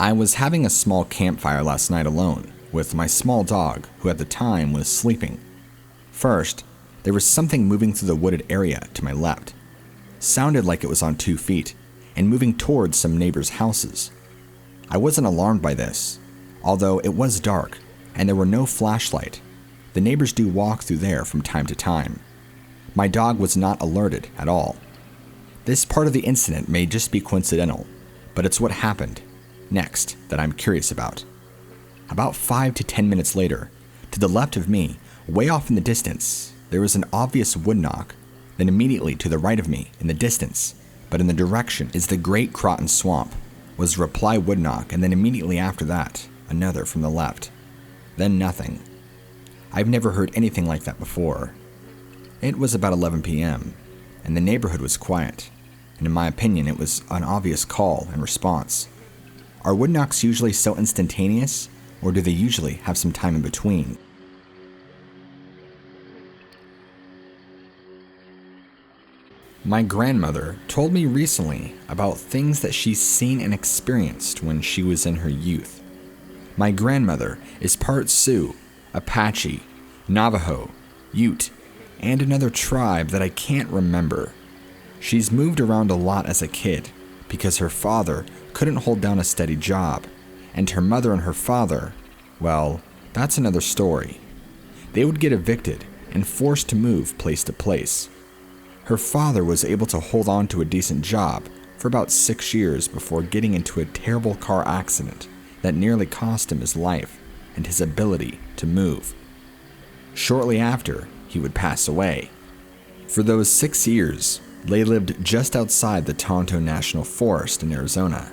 I was having a small campfire last night alone with my small dog, who at the time was sleeping. First, there was something moving through the wooded area to my left. Sounded like it was on 2 feet and moving towards some neighbors' houses. I wasn't alarmed by this, although it was dark and there were no flashlight. The neighbors do walk through there from time to time. My dog was not alerted at all. This part of the incident may just be coincidental, but it's what happened next that I'm curious about. About 5 to 10 minutes later, to the left of me, way off in the distance, there was an obvious wood knock. Then immediately to the right of me, in the distance, but in the direction is the Great Croton Swamp, was a reply wood knock, and then immediately after that, another from the left. Then nothing. I've never heard anything like that before. It was about 11 p.m., and the neighborhood was quiet, and in my opinion it was an obvious call and response. Are wood knocks usually so instantaneous, or do they usually have some time in between? My grandmother told me recently about things that she's seen and experienced when she was in her youth. My grandmother is part Sioux, Apache, Navajo, Ute, and another tribe that I can't remember. She's moved around a lot as a kid because her father couldn't hold down a steady job, and her mother and her father, well, that's another story. They would get evicted and forced to move place to place. Her father was able to hold on to a decent job for about 6 years before getting into a terrible car accident that nearly cost him his life and his ability to move. Shortly after, he would pass away. For those 6 years, they lived just outside the Tonto National Forest in Arizona.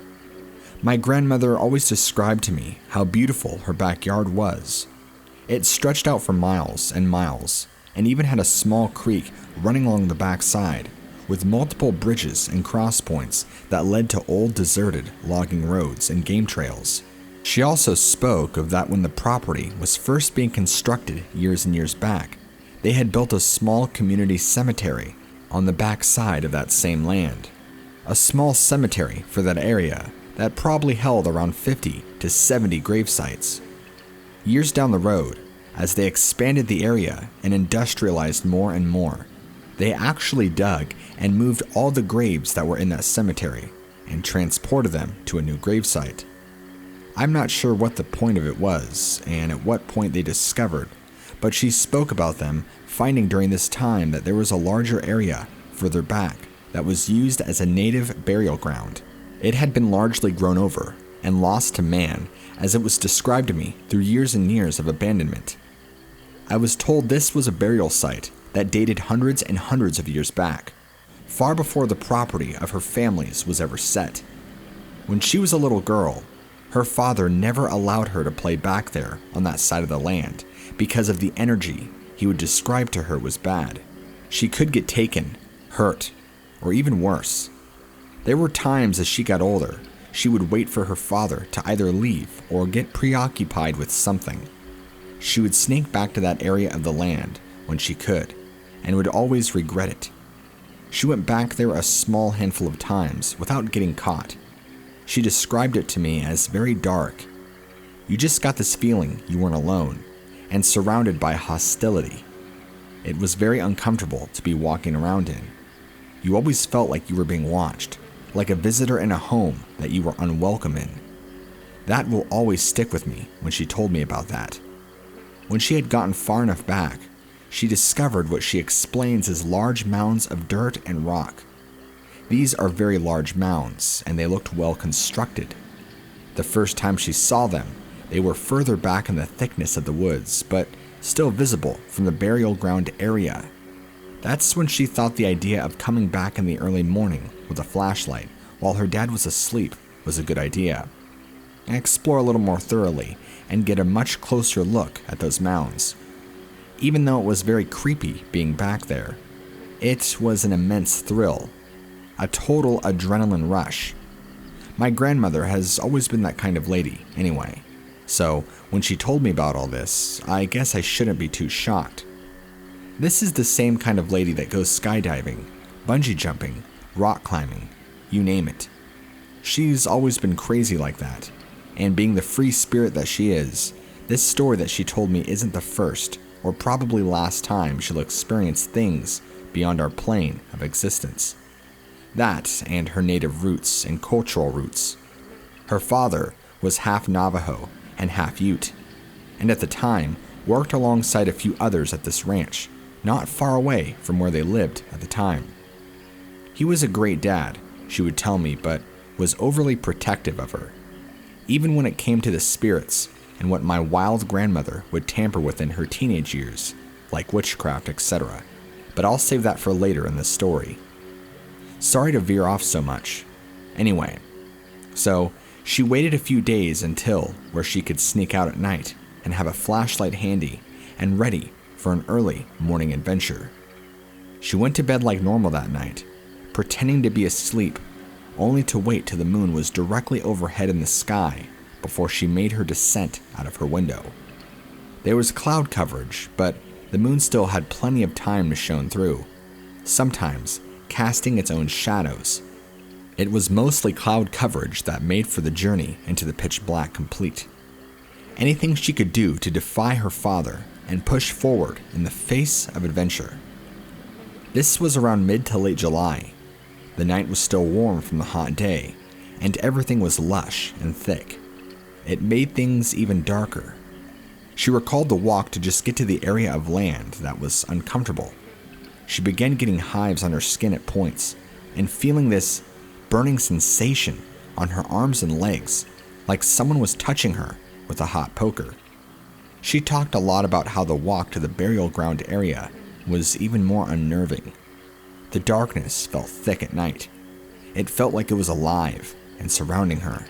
My grandmother always described to me how beautiful her backyard was. It stretched out for miles and miles, and even had a small creek running along the backside, with multiple bridges and cross points that led to old deserted logging roads and game trails. She also spoke of that when the property was first being constructed years and years back, they had built a small community cemetery on the backside of that same land. A small cemetery for that area that probably held around 50 to 70 grave sites. Years down the road, as they expanded the area and industrialized more and more, they actually dug and moved all the graves that were in that cemetery and transported them to a new gravesite. I'm not sure what the point of it was and at what point they discovered, but she spoke about them finding during this time that there was a larger area further back that was used as a native burial ground. It had been largely grown over and lost to man, as it was described to me through years and years of abandonment. I was told this was a burial site that dated hundreds and hundreds of years back, far before the property of her family's was ever set. When she was a little girl, her father never allowed her to play back there on that side of the land because of the energy he would describe to her was bad. She could get taken, hurt, or even worse. There were times as she got older, she would wait for her father to either leave or get preoccupied with something. She would sneak back to that area of the land when she could, and would always regret it. She went back there a small handful of times without getting caught. She described it to me as very dark. You just got this feeling you weren't alone, and surrounded by hostility. It was very uncomfortable to be walking around in. You always felt like you were being watched, like a visitor in a home that you were unwelcome in. That will always stick with me when she told me about that. When she had gotten far enough back, she discovered what she explains as large mounds of dirt and rock. These are very large mounds, and they looked well constructed. The first time she saw them, they were further back in the thickness of the woods, but still visible from the burial ground area. That's when she thought the idea of coming back in the early morning with a flashlight while her dad was asleep was a good idea, and explore a little more thoroughly and get a much closer look at those mounds. Even though it was very creepy being back there, it was an immense thrill, a total adrenaline rush. My grandmother has always been that kind of lady anyway, so when she told me about all this, I guess I shouldn't be too shocked. This is the same kind of lady that goes skydiving, bungee jumping, rock climbing, you name it. She's always been crazy like that, And being the free spirit that she is, this story that she told me isn't the first, or probably last time she'll experience things beyond our plane of existence. That and her native roots and cultural roots. Her father was half Navajo and half Ute, and at the time worked alongside a few others at this ranch, not far away from where they lived at the time. He was a great dad, she would tell me, but was overly protective of her, even when it came to the spirits and what my wild grandmother would tamper with in her teenage years, like witchcraft, etc. But I'll save that for later in the story. Sorry to veer off so much. Anyway, so she waited a few days until where she could sneak out at night and have a flashlight handy and ready for an early morning adventure. She went to bed like normal that night, pretending to be asleep, only to wait till the moon was directly overhead in the sky before she made her descent out of her window. There was cloud coverage, but the moon still had plenty of time to shine through, sometimes casting its own shadows. It was mostly cloud coverage that made for the journey into the pitch black complete. Anything she could do to defy her father and push forward in the face of adventure. This was around mid to late July. The night was still warm from the hot day, and everything was lush and thick. It made things even darker. She recalled the walk to just get to the area of land that was uncomfortable. She began getting hives on her skin at points, and feeling this burning sensation on her arms and legs, like someone was touching her with a hot poker. She talked a lot about how the walk to the burial ground area was even more unnerving. The darkness felt thick at night. It felt like it was alive and surrounding her.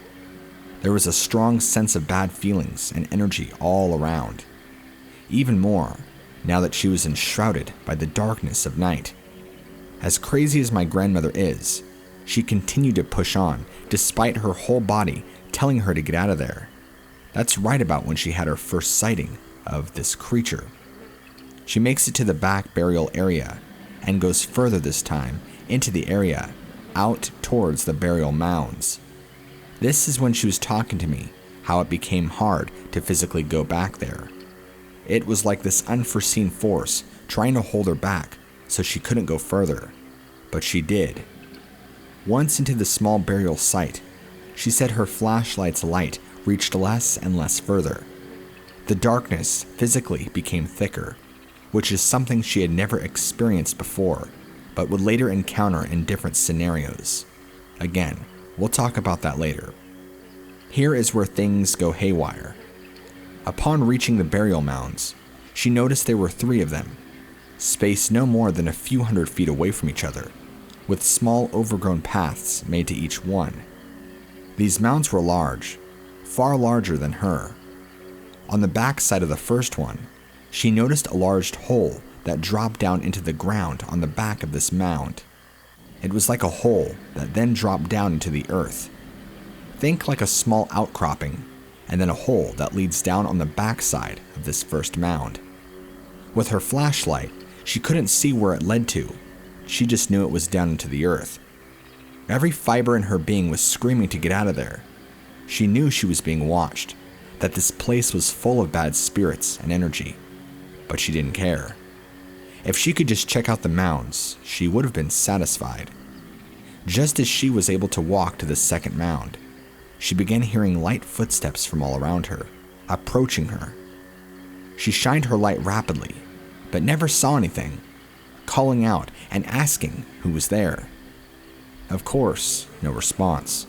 There was a strong sense of bad feelings and energy all around. Even more, now that she was enshrouded by the darkness of night. As crazy as my grandmother is, she continued to push on, despite her whole body telling her to get out of there. That's right about when she had her first sighting of this creature. She makes it to the back burial area and goes further this time into the area, out towards the burial mounds. This is when she was talking to me, how it became hard to physically go back there. It was like this unforeseen force trying to hold her back so she couldn't go further, but she did. Once into the small burial site, she said her flashlight's light reached less and less further. The darkness physically became thicker, which is something she had never experienced before, but would later encounter in different scenarios. Again, we'll talk about that later. Here is where things go haywire. Upon reaching the burial mounds, she noticed there were 3 of them, spaced no more than a few hundred feet away from each other, with small overgrown paths made to each one. These mounds were large, far larger than her. On the back side of the first one, she noticed a large hole that dropped down into the ground on the back of this mound. It was like a hole that then dropped down into the earth. Think like a small outcropping, and then a hole that leads down on the back side of this first mound. With her flashlight, she couldn't see where it led to. She just knew it was down into the earth. Every fiber in her being was screaming to get out of there. She knew she was being watched, that this place was full of bad spirits and energy, but she didn't care. If she could just check out the mounds, she would have been satisfied. Just as she was able to walk to the second mound, she began hearing light footsteps from all around her, approaching her. She shined her light rapidly, but never saw anything, calling out and asking who was there. Of course, no response.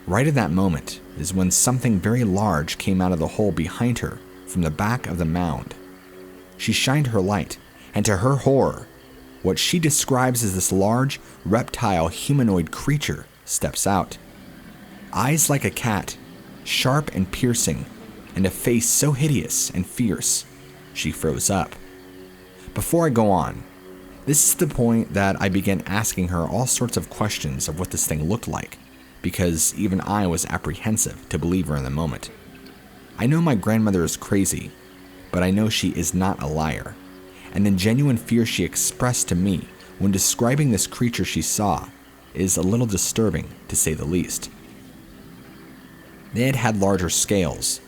Right at that moment is when something very large came out of the hole behind her from the back of the mound. She shined her light, and to her horror, what she describes as this large, reptile humanoid creature steps out. Eyes like a cat, sharp and piercing, and a face so hideous and fierce, she froze up. Before I go on, this is the point that I began asking her all sorts of questions of what this thing looked like, because even I was apprehensive to believe her in the moment. I know my grandmother is crazy, but I know she is not a liar, and the genuine fear she expressed to me when describing this creature she saw is a little disturbing, to say the least. It had larger scales,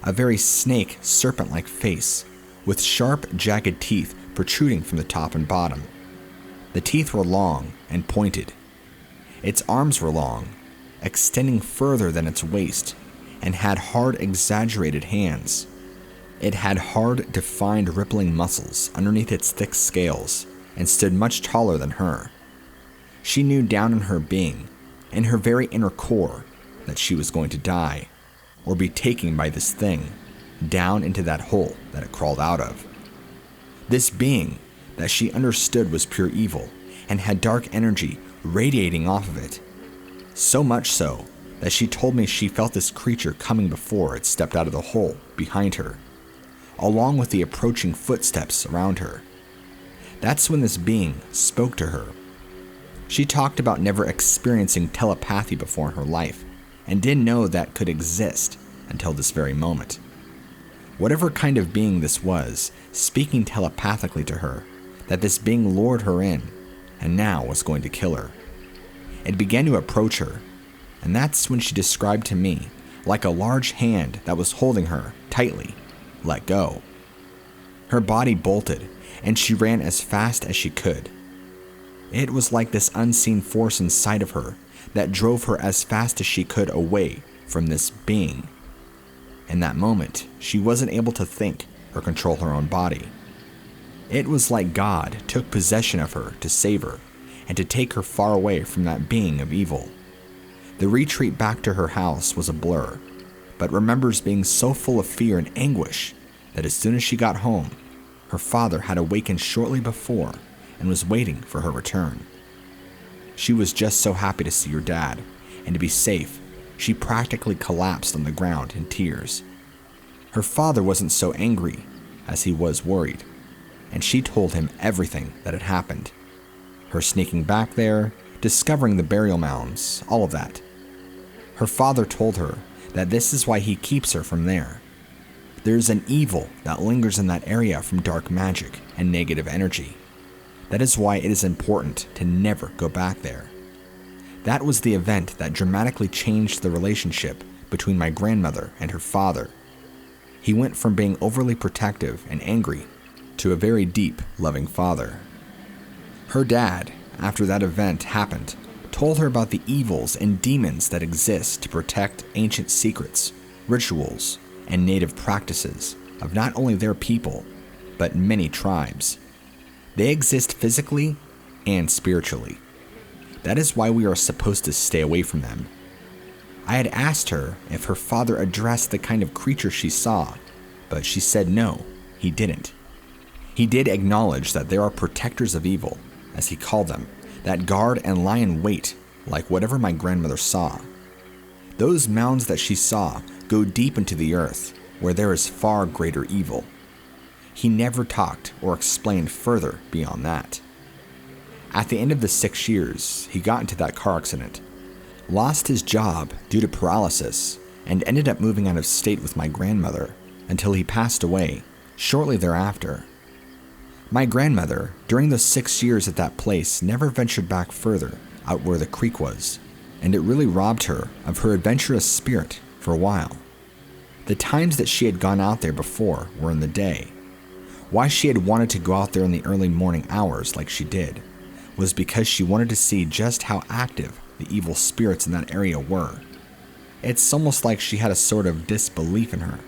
a very snake, serpent-like face, with sharp, jagged teeth protruding from the top and bottom. The teeth were long and pointed. Its arms were long, extending further than its waist, and had hard, exaggerated hands. It had hard, defined, rippling muscles underneath its thick scales, and stood much taller than her. She knew down in her being, in her very inner core, that she was going to die, or be taken by this thing, down into that hole that it crawled out of. This being that she understood was pure evil, and had dark energy radiating off of it. So much so that she told me she felt this creature coming before it stepped out of the hole behind her, along with the approaching footsteps around her. That's when this being spoke to her. She talked about never experiencing telepathy before in her life, and didn't know that could exist until this very moment. Whatever kind of being this was, speaking telepathically to her, that this being lured her in, and now was going to kill her. It began to approach her, and that's when she described to me, like a large hand that was holding her tightly, let go. Her body bolted, and she ran as fast as she could. It was like this unseen force inside of her that drove her as fast as she could away from this being. In that moment, she wasn't able to think or control her own body. It was like God took possession of her to save her and to take her far away from that being of evil. The retreat back to her house was a blur, but remembers being so full of fear and anguish that as soon as she got home, her father had awakened shortly before and was waiting for her return. She was just so happy to see her dad, and to be safe, she practically collapsed on the ground in tears. Her father wasn't so angry as he was worried, and she told him everything that had happened. Her sneaking back there, discovering the burial mounds, all of that. Her father told her that this is why he keeps her from there. There's an evil that lingers in that area from dark magic and negative energy. That is why it is important to never go back there. That was the event that dramatically changed the relationship between my grandmother and her father. He went from being overly protective and angry to a very deep, loving father. Her dad, after that event happened, told her about the evils and demons that exist to protect ancient secrets, rituals, and native practices of not only their people, but many tribes. They exist physically and spiritually. That is why we are supposed to stay away from them. I had asked her if her father addressed the kind of creature she saw, but she said no, he didn't. He did acknowledge that there are protectors of evil, as he called them, that guard and lie in wait, like whatever my grandmother saw. Those mounds that she saw go deep into the earth, where there is far greater evil. He never talked or explained further beyond that. At the end of the 6 years, he got into that car accident, lost his job due to paralysis, and ended up moving out of state with my grandmother until he passed away shortly thereafter. My grandmother, during those 6 years at that place, never ventured back further out where the creek was, and it really robbed her of her adventurous spirit for a while. The times that she had gone out there before were in the day. Why she had wanted to go out there in the early morning hours like she did was because she wanted to see just how active the evil spirits in that area were. It's almost like she had a sort of disbelief in her.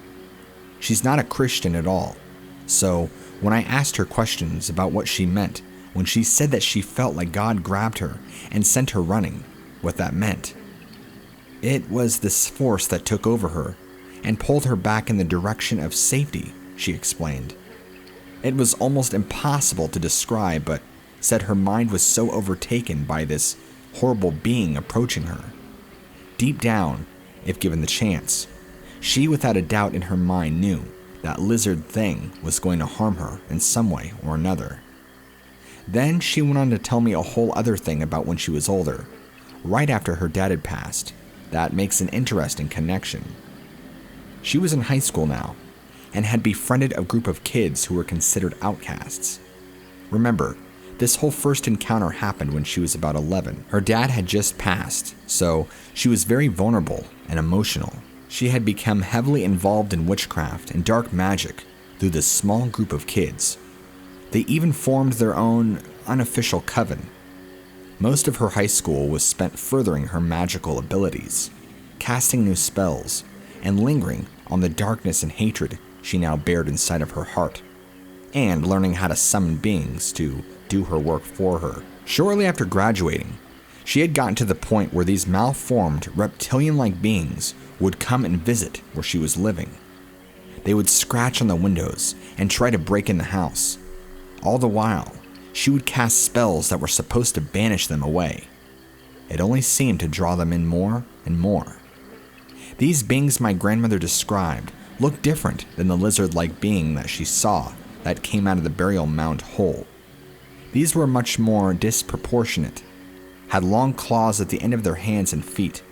She's not a Christian at all, so when I asked her questions about what she meant when she said that she felt like God grabbed her and sent her running, what that meant. It was this force that took over her and pulled her back in the direction of safety, she explained. It was almost impossible to describe, but said her mind was so overtaken by this horrible being approaching her. Deep down, if given the chance, she without a doubt in her mind knew that lizard thing was going to harm her in some way or another. Then she went on to tell me a whole other thing about when she was older, right after her dad had passed, that makes an interesting connection. She was in high school now, and had befriended a group of kids who were considered outcasts. Remember, this whole first encounter happened when she was about 11. Her dad had just passed, so she was very vulnerable and emotional. She had become heavily involved in witchcraft and dark magic through this small group of kids. They even formed their own unofficial coven. Most of her high school was spent furthering her magical abilities, casting new spells, and lingering on the darkness and hatred she now bared inside of her heart, and learning how to summon beings to do her work for her. Shortly after graduating, she had gotten to the point where these malformed, reptilian-like beings would come and visit where she was living. They would scratch on the windows and try to break in the house. All the while, she would cast spells that were supposed to banish them away. It only seemed to draw them in more and more. These beings my grandmother described looked different than the lizard-like being that she saw that came out of the burial mound hole. These were much more disproportionate, had long claws at the end of their hands and feet,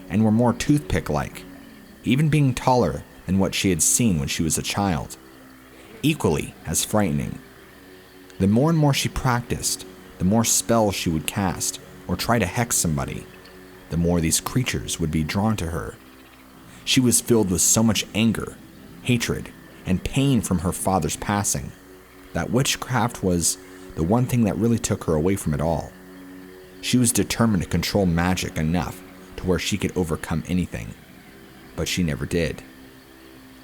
and were more toothpick-like, even being taller than what she had seen when she was a child. Equally as frightening. The more and more she practiced, the more spells she would cast or try to hex somebody, the more these creatures would be drawn to her. She was filled with so much anger, hatred, and pain from her father's passing that witchcraft was the one thing that really took her away from it all. She was determined to control magic enough to where she could overcome anything, but she never did.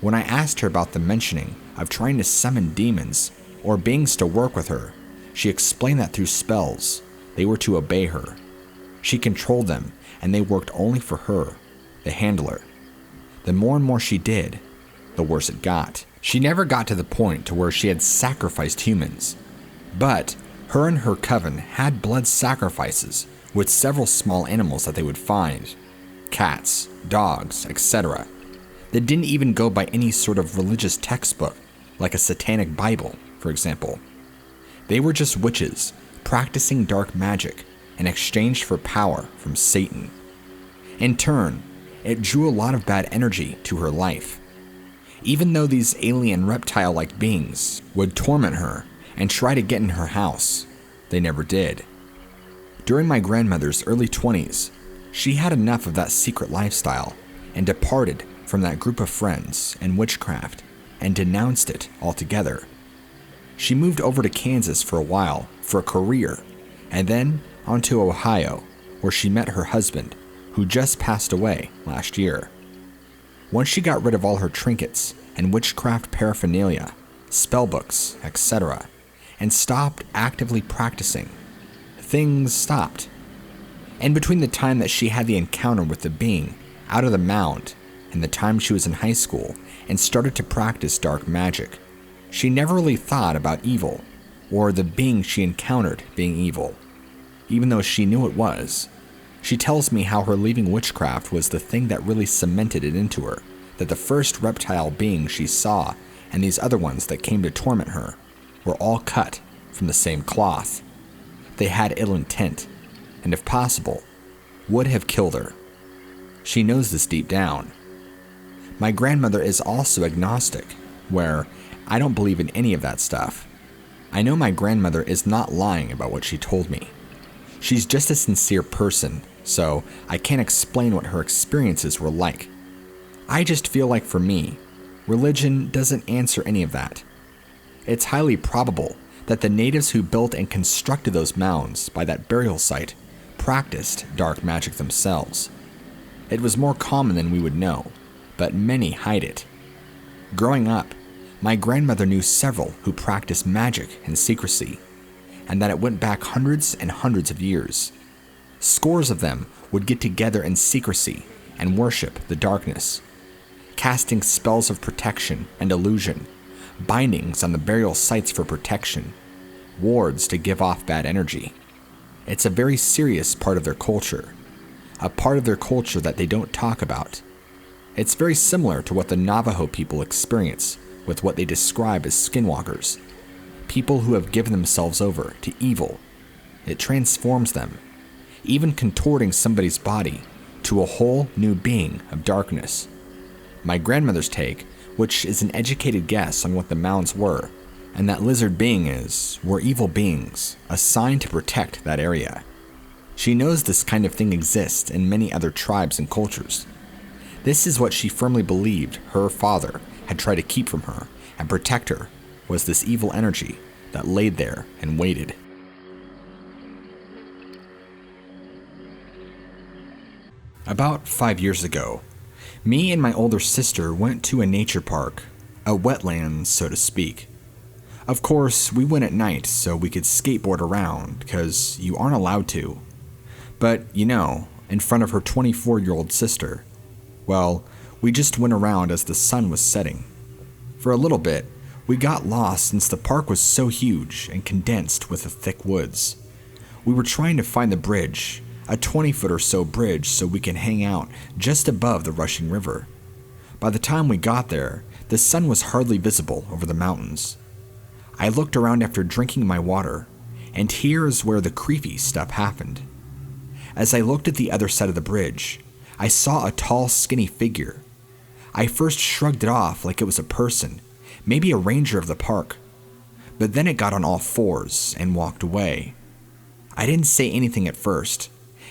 When I asked her about the mentioning of trying to summon demons or beings to work with her, she explained that through spells, they were to obey her. She controlled them, and they worked only for her, the handler. The more and more she did, the worse it got. She never got to the point to where she had sacrificed humans, but her and her coven had blood sacrifices with several small animals that they would find, cats, dogs, etc. That didn't even go by any sort of religious textbook, like a satanic Bible, for example. They were just witches practicing dark magic in exchange for power from Satan. In turn, it drew a lot of bad energy to her life. Even though these alien reptile-like beings would torment her and try to get in her house, they never did. During my grandmother's early 20s, she had enough of that secret lifestyle and departed from that group of friends and witchcraft and denounced it altogether. She moved over to Kansas for a while for a career, and then on to Ohio, where she met her husband, who just passed away last year. Once she got rid of all her trinkets and witchcraft paraphernalia, spellbooks, etc., and stopped actively practicing, things stopped. And between the time that she had the encounter with the being out of the mound and the time she was in high school and started to practice dark magic, she never really thought about evil or the being she encountered being evil, even though she knew it was. She tells me how her leaving witchcraft was the thing that really cemented it into her, that the first reptile being she saw and these other ones that came to torment her were all cut from the same cloth. They had ill intent, and if possible, would have killed her. She knows this deep down. My grandmother is also agnostic, where I don't believe in any of that stuff. I know my grandmother is not lying about what she told me. She's just a sincere person, so I can't explain what her experiences were like. I just feel like for me, religion doesn't answer any of that. It's highly probable that the natives who built and constructed those mounds by that burial site practiced dark magic themselves. It was more common than we would know, but many hide it. Growing up, my grandmother knew several who practiced magic in secrecy, and that it went back hundreds and hundreds of years. Scores of them would get together in secrecy and worship the darkness, casting spells of protection and illusion, bindings on the burial sites for protection, wards to give off bad energy. It's a very serious part of their culture, a part of their culture that they don't talk about. It's very similar to what the Navajo people experience with what they describe as skinwalkers, people who have given themselves over to evil. It transforms them, even contorting somebody's body to a whole new being of darkness. My grandmother's take, which is an educated guess on what the mounds were, and that lizard being were evil beings assigned to protect that area. She knows this kind of thing exists in many other tribes and cultures. This is what she firmly believed her father had tried to keep from her and protect her, was this evil energy that laid there and waited. About 5 years ago, me and my older sister went to a nature park, a wetlands, so to speak. Of course, we went at night so we could skateboard around, because you aren't allowed to. But, in front of her 24-year-old sister. Well, we just went around as the sun was setting. For a little bit, we got lost since the park was so huge and condensed with the thick woods. We were trying to find the bridge, a 20-foot or so bridge, so we can hang out just above the rushing river. By the time we got there, the sun was hardly visible over the mountains. I looked around after drinking my water, and here is where the creepy stuff happened. As I looked at the other side of the bridge, I saw a tall, skinny figure. I first shrugged it off like it was a person, maybe a ranger of the park, but then it got on all fours and walked away. I didn't say anything at first,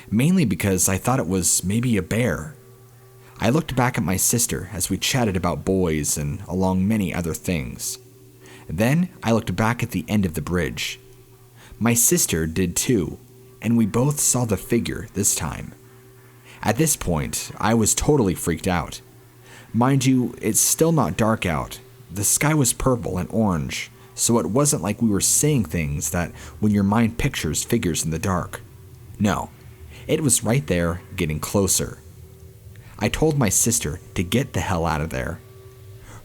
mainly because I thought it was maybe a bear. I looked back at my sister as we chatted about boys and along many other things. Then I looked back at the end of the bridge. My sister did too, and we both saw the figure this time. At this point, I was totally freaked out. Mind you, it's still not dark out. The sky was purple and orange, so it wasn't like we were seeing things that when your mind pictures figures in the dark. No, it was right there, getting closer. I told my sister to get the hell out of there.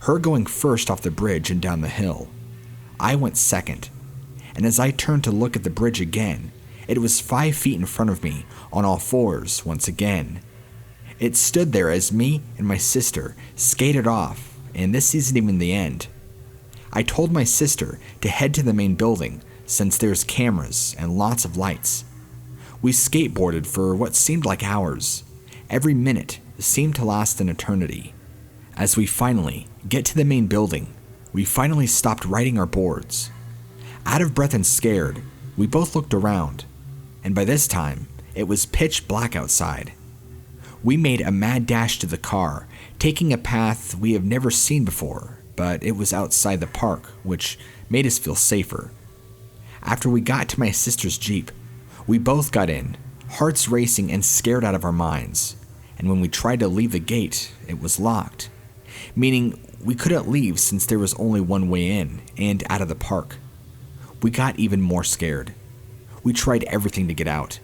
Her going first off the bridge and down the hill. I went second, and as I turned to look at the bridge again, it was 5 feet in front of me, on all fours once again. It stood there as me and my sister skated off, and this isn't even the end. I told my sister to head to the main building since there's cameras and lots of lights. We skateboarded for what seemed like hours. Every minute seemed to last an eternity. As we finally get to the main building, we finally stopped riding our boards. Out of breath and scared, we both looked around, and by this time, it was pitch black outside. We made a mad dash to the car, taking a path we have never seen before, but it was outside the park, which made us feel safer. After we got to my sister's Jeep, we both got in, hearts racing and scared out of our minds, and when we tried to leave the gate, it was locked, meaning we couldn't leave since there was only one way in and out of the park. We got even more scared. We tried everything to get out.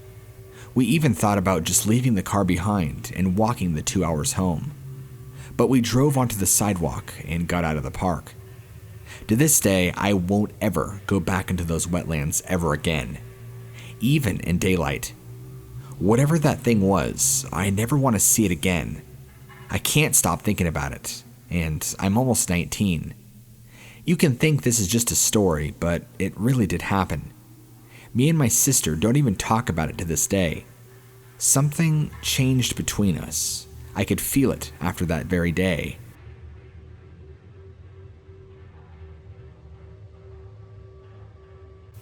We even thought about just leaving the car behind and walking the 2 hours home. But we drove onto the sidewalk and got out of the park. To this day, I won't ever go back into those wetlands ever again, even in daylight. Whatever that thing was, I never want to see it again. I can't stop thinking about it, and I'm almost 19. You can think this is just a story, but it really did happen. Me and my sister don't even talk about it to this day. Something changed between us. I could feel it after that very day.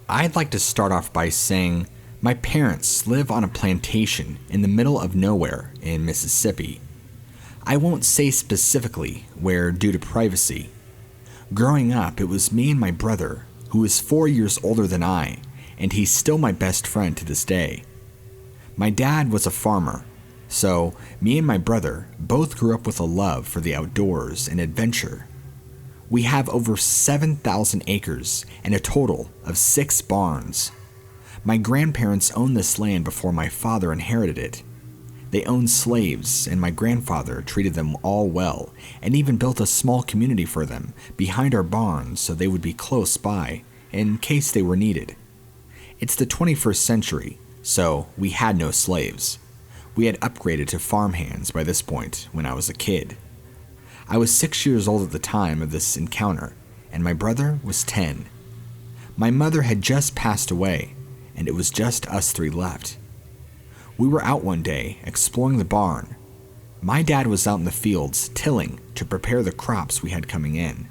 I'd like to start off by saying my parents live on a plantation in the middle of nowhere in Mississippi. I won't say specifically where due to privacy. Growing up, it was me and my brother, who is 4 years older than I, and he's still my best friend to this day. My dad was a farmer, so me and my brother both grew up with a love for the outdoors and adventure. We have over 7,000 acres and a total of 6 barns. My grandparents owned this land before my father inherited it. They owned slaves, and my grandfather treated them all well and even built a small community for them behind our barns so they would be close by in case they were needed. It's the 21st century, so we had no slaves. We had upgraded to farmhands by this point when I was a kid. I was 6 years old at the time of this encounter, and my brother was 10. My mother had just passed away, and it was just us 3 left. We were out one day exploring the barn. My dad was out in the fields tilling to prepare the crops we had coming in.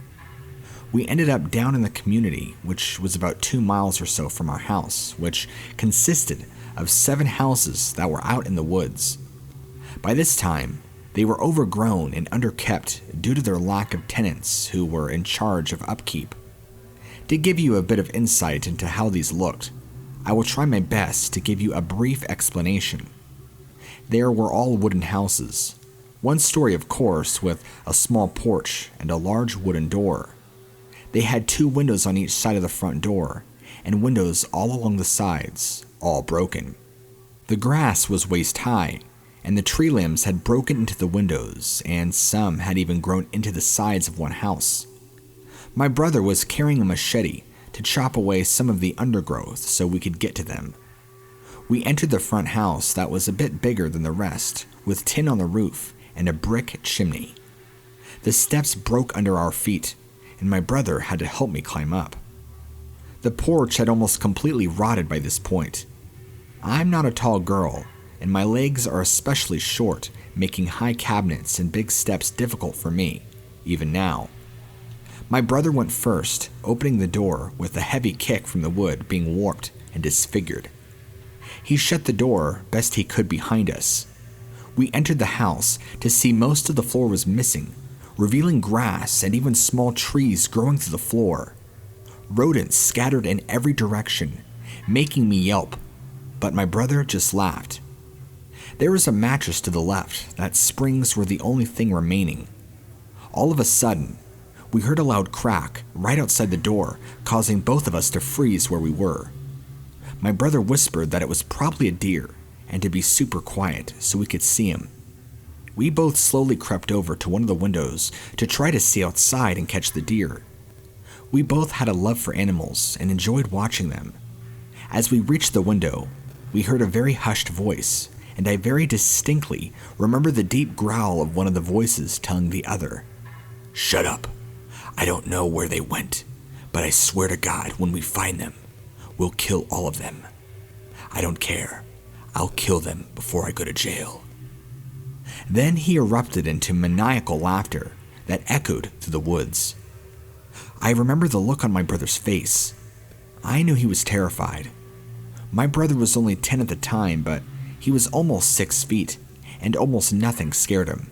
We ended up down in the community, which was about 2 miles or so from our house, which consisted of 7 houses that were out in the woods. By this time, They were overgrown and underkept due to their lack of tenants who were in charge of upkeep. To give you a bit of insight into how these looked, I will try my best to give you a brief explanation. There were all wooden houses, one story of course, with a small porch and a large wooden door. They had 2 windows on each side of the front door, and windows all along the sides, all broken. The grass was waist high, and the tree limbs had broken into the windows, and some had even grown into the sides of one house. My brother was carrying a machete to chop away some of the undergrowth so we could get to them. We entered the front house that was a bit bigger than the rest, with tin on the roof and a brick chimney. The steps broke under our feet, and my brother had to help me climb up. The porch had almost completely rotted by this point. I'm not a tall girl, and my legs are especially short, making high cabinets and big steps difficult for me, even now. My brother went first, opening the door with a heavy kick from the wood being warped and disfigured. He shut the door best he could behind us. We entered the house to see most of the floor was missing, revealing grass and even small trees growing through the floor. Rodents scattered in every direction, making me yelp, but my brother just laughed. There was a mattress to the left that springs were the only thing remaining. All of a sudden, we heard a loud crack right outside the door, causing both of us to freeze where we were. My brother whispered that it was probably a deer and to be super quiet so we could see him. We both slowly crept over to one of the windows to try to see outside and catch the deer. We both had a love for animals and enjoyed watching them. As we reached the window, we heard a very hushed voice, and I very distinctly remember the deep growl of one of the voices telling the other, "Shut up. I don't know where they went, but I swear to God when we find them, we'll kill all of them. I don't care. I'll kill them before I go to jail." Then he erupted into maniacal laughter that echoed through the woods. I remember the look on my brother's face. I knew he was terrified. My brother was only 10 at the time, but he was almost 6 feet, and almost nothing scared him.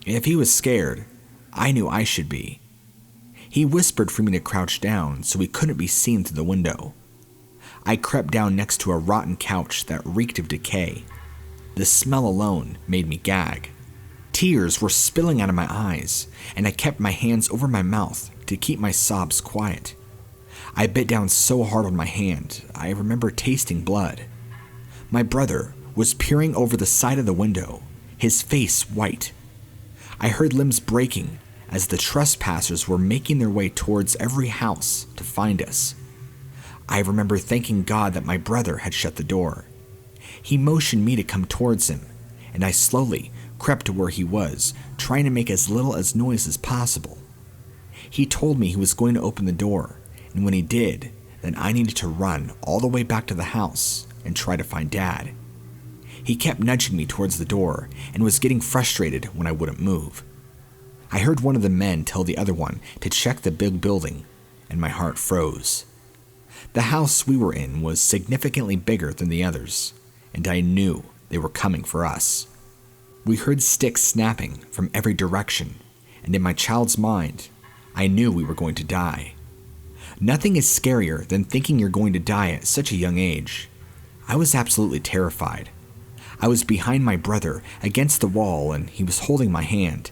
If he was scared, I knew I should be. He whispered for me to crouch down so we couldn't be seen through the window. I crept down next to a rotten couch that reeked of decay. The smell alone made me gag. Tears were spilling out of my eyes, and I kept my hands over my mouth to keep my sobs quiet. I bit down so hard on my hand, I remember tasting blood. My brother was peering over the side of the window, his face white. I heard limbs breaking as the trespassers were making their way towards every house to find us. I remember thanking God that my brother had shut the door. He motioned me to come towards him, and I slowly crept to where he was, trying to make as little as noise as possible. He told me he was going to open the door, and when he did, then I needed to run all the way back to the house and try to find Dad. He kept nudging me towards the door and was getting frustrated when I wouldn't move. I heard one of the men tell the other one to check the big building, and my heart froze. The house we were in was significantly bigger than the others, and I knew they were coming for us. We heard sticks snapping from every direction, and in my child's mind, I knew we were going to die. Nothing is scarier than thinking you're going to die at such a young age. I was absolutely terrified. I was behind my brother against the wall, and he was holding my hand.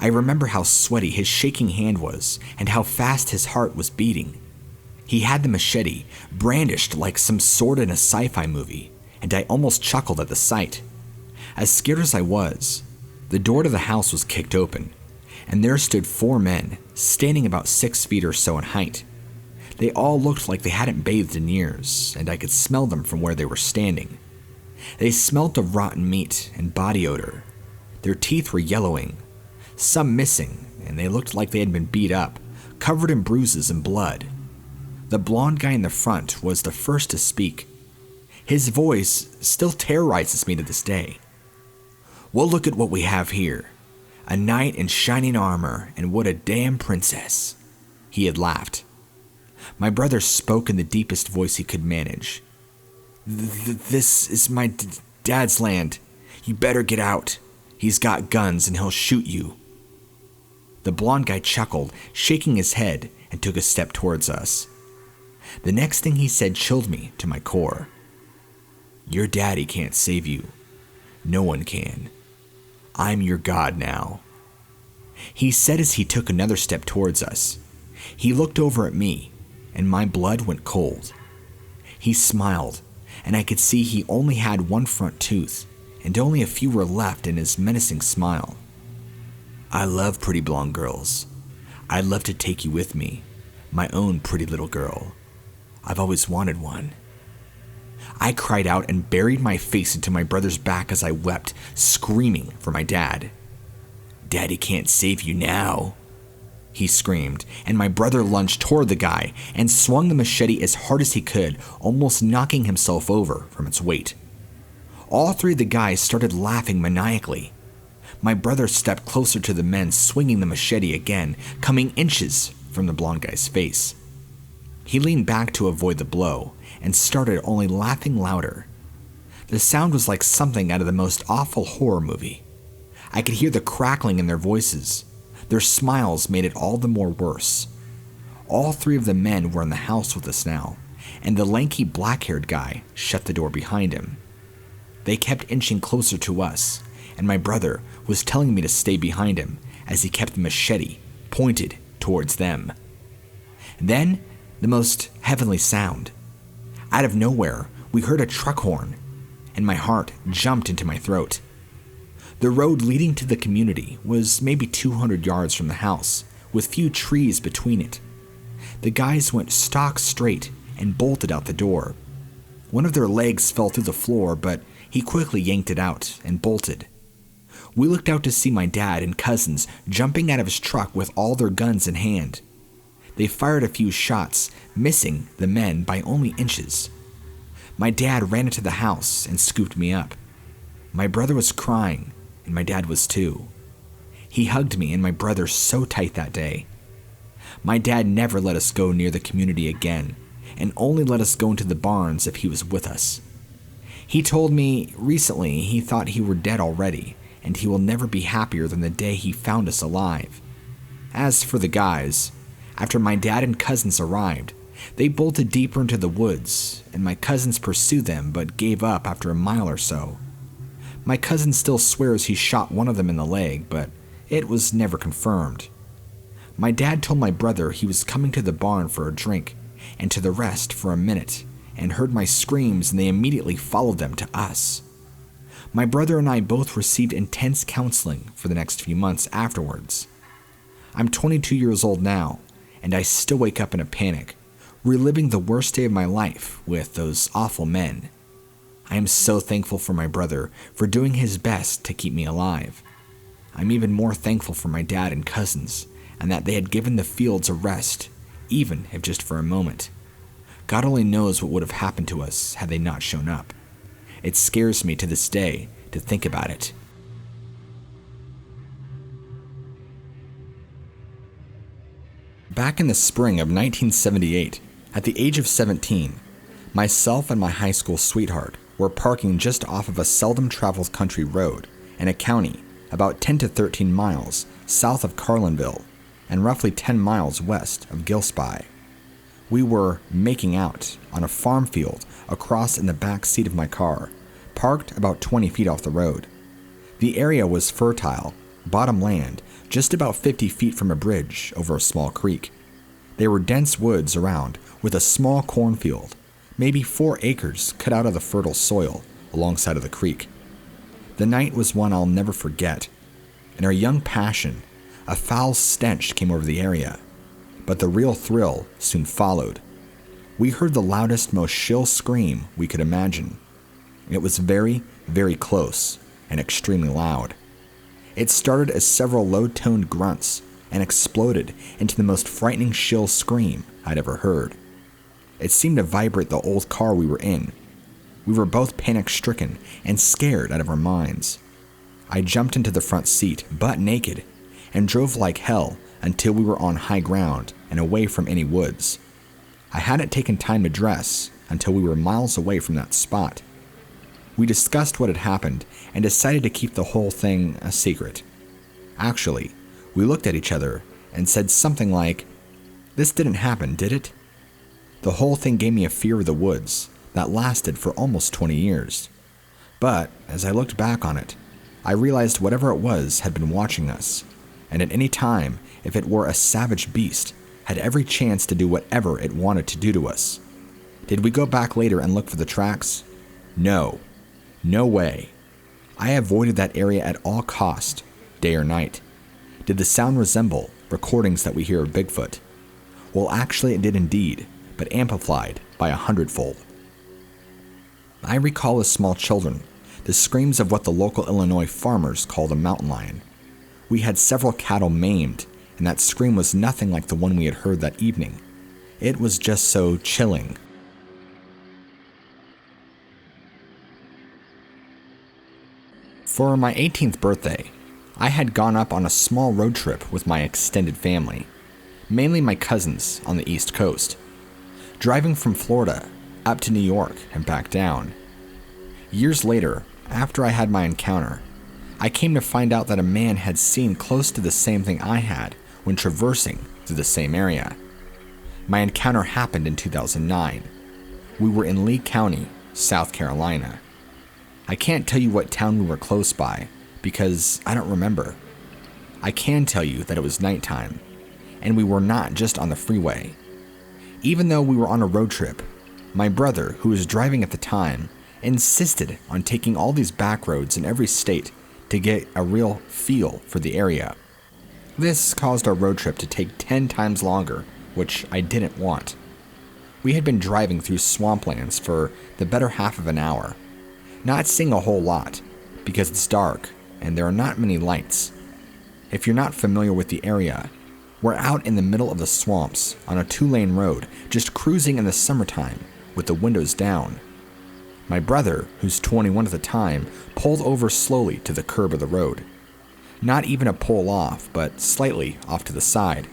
I remember how sweaty his shaking hand was and how fast his heart was beating. He had the machete brandished like some sword in a sci-fi movie, and I almost chuckled at the sight. As scared as I was, the door to the house was kicked open, and there stood 4 men, standing about 6 feet or so in height. They all looked like they hadn't bathed in years, and I could smell them from where they were standing. They smelt of rotten meat and body odor. Their teeth were yellowing, some missing, and they looked like they had been beat up, covered in bruises and blood. The blonde guy in the front was the first to speak. His voice still terrorizes me to this day. "Well, look at what we have here. A knight in shining armor, and what a damn princess." He had laughed. My brother spoke in the deepest voice he could manage. This is my dad's land. You better get out. He's got guns and he'll shoot you." The blonde guy chuckled, shaking his head, and took a step towards us. The next thing he said chilled me to my core. "Your daddy can't save you. No one can. I'm your god now," he said as he took another step towards us. He looked over at me, and my blood went cold. He smiled, and I could see he only had one front tooth, and only a few were left in his menacing smile. "I love pretty blonde girls. I'd love to take you with me, my own pretty little girl. I've always wanted one." I cried out and buried my face into my brother's back as I wept, screaming for my dad. "Daddy can't save you now," he screamed, and my brother lunged toward the guy and swung the machete as hard as he could, almost knocking himself over from its weight. All three of the guys started laughing maniacally. My brother stepped closer to the men, swinging the machete again, coming inches from the blonde guy's face. He leaned back to avoid the blow and started only laughing louder. The sound was like something out of the most awful horror movie. I could hear the crackling in their voices. Their smiles made it all the more worse. All three of the men were in the house with us now, and the lanky black-haired guy shut the door behind him. They kept inching closer to us, and my brother was telling me to stay behind him as he kept the machete pointed towards them. Then, the most heavenly sound. Out of nowhere, we heard a truck horn, and my heart jumped into my throat. The road leading to the community was maybe 200 yards from the house, with few trees between it. The guys went stock straight and bolted out the door. One of their legs fell through the floor, but he quickly yanked it out and bolted. We looked out to see my dad and cousins jumping out of his truck with all their guns in hand. They fired a few shots, missing the men by only inches. My dad ran into the house and scooped me up. My brother was crying, and my dad was too. He hugged me and my brother so tight that day. My dad never let us go near the community again, and only let us go into the barns if he was with us. He told me recently he thought he were dead already, and he will never be happier than the day he found us alive. As for the guys, after my dad and cousins arrived, they bolted deeper into the woods, and my cousins pursued them but gave up after a mile or so. My cousin still swears he shot one of them in the leg, but it was never confirmed. My dad told my brother he was coming to the barn for a drink, and to the rest for a minute, and heard my screams, and they immediately followed them to us. My brother and I both received intense counseling for the next few months afterwards. I'm 22 years old now, and I still wake up in a panic, reliving the worst day of my life with those awful men. I am so thankful for my brother for doing his best to keep me alive. I'm even more thankful for my dad and cousins, and that they had given the fields a rest, even if just for a moment. God only knows what would have happened to us had they not shown up. It scares me to this day to think about it. Back in the spring of 1978, at the age of 17, myself and my high school sweetheart were parking just off of a seldom traveled country road in a county about 10 to 13 miles south of Carlinville and roughly 10 miles west of Gillespie. We were making out on a farm field across in the back seat of my car, parked about 20 feet off the road. The area was fertile, bottom land, just about 50 feet from a bridge over a small creek. There were dense woods around with a small cornfield, maybe 4 acres cut out of the fertile soil alongside of the creek. The night was one I'll never forget. In our young passion, a foul stench came over the area, but the real thrill soon followed. We heard the loudest, most shrill scream we could imagine. It was very, very close and extremely loud. It started as several low-toned grunts and exploded into the most frightening shrill scream I'd ever heard. It seemed to vibrate the old car we were in. We were both panic-stricken and scared out of our minds. I jumped into the front seat, butt naked, and drove like hell until we were on high ground and away from any woods. I hadn't taken time to dress until we were miles away from that spot. We discussed what had happened and decided to keep the whole thing a secret. Actually, we looked at each other and said something like, "This didn't happen, did it?" The whole thing gave me a fear of the woods that lasted for almost 20 years. But as I looked back on it, I realized whatever it was had been watching us, and at any time, if it were a savage beast, had every chance to do whatever it wanted to do to us. Did we go back later and look for the tracks? No. No way. I avoided that area at all cost, day or night. Did the sound resemble recordings that we hear of Bigfoot? Well, actually it did indeed, but amplified by 100-fold. I recall as small children the screams of what the local Illinois farmers called a mountain lion. We had several cattle maimed, and that scream was nothing like the one we had heard that evening. It was just so chilling. For my 18th birthday, I had gone up on a small road trip with my extended family, mainly my cousins on the East Coast, driving from Florida up to New York and back down. Years later, after I had my encounter, I came to find out that a man had seen close to the same thing I had when traversing through the same area. My encounter happened in 2009. We were in Lee County, South Carolina. I can't tell you what town we were close by because I don't remember. I can tell you that it was nighttime, and we were not just on the freeway. Even though we were on a road trip, my brother, who was driving at the time, insisted on taking all these back roads in every state to get a real feel for the area. This caused our road trip to take 10 times longer, which I didn't want. We had been driving through swamplands for the better half of an hour, not seeing a whole lot because it's dark and there are not many lights. If you're not familiar with the area, we're out in the middle of the swamps on a 2-lane road, just cruising in the summertime with the windows down. My brother, who's 21 at the time, pulled over slowly to the curb of the road. Not even a pull off, but slightly off to the side,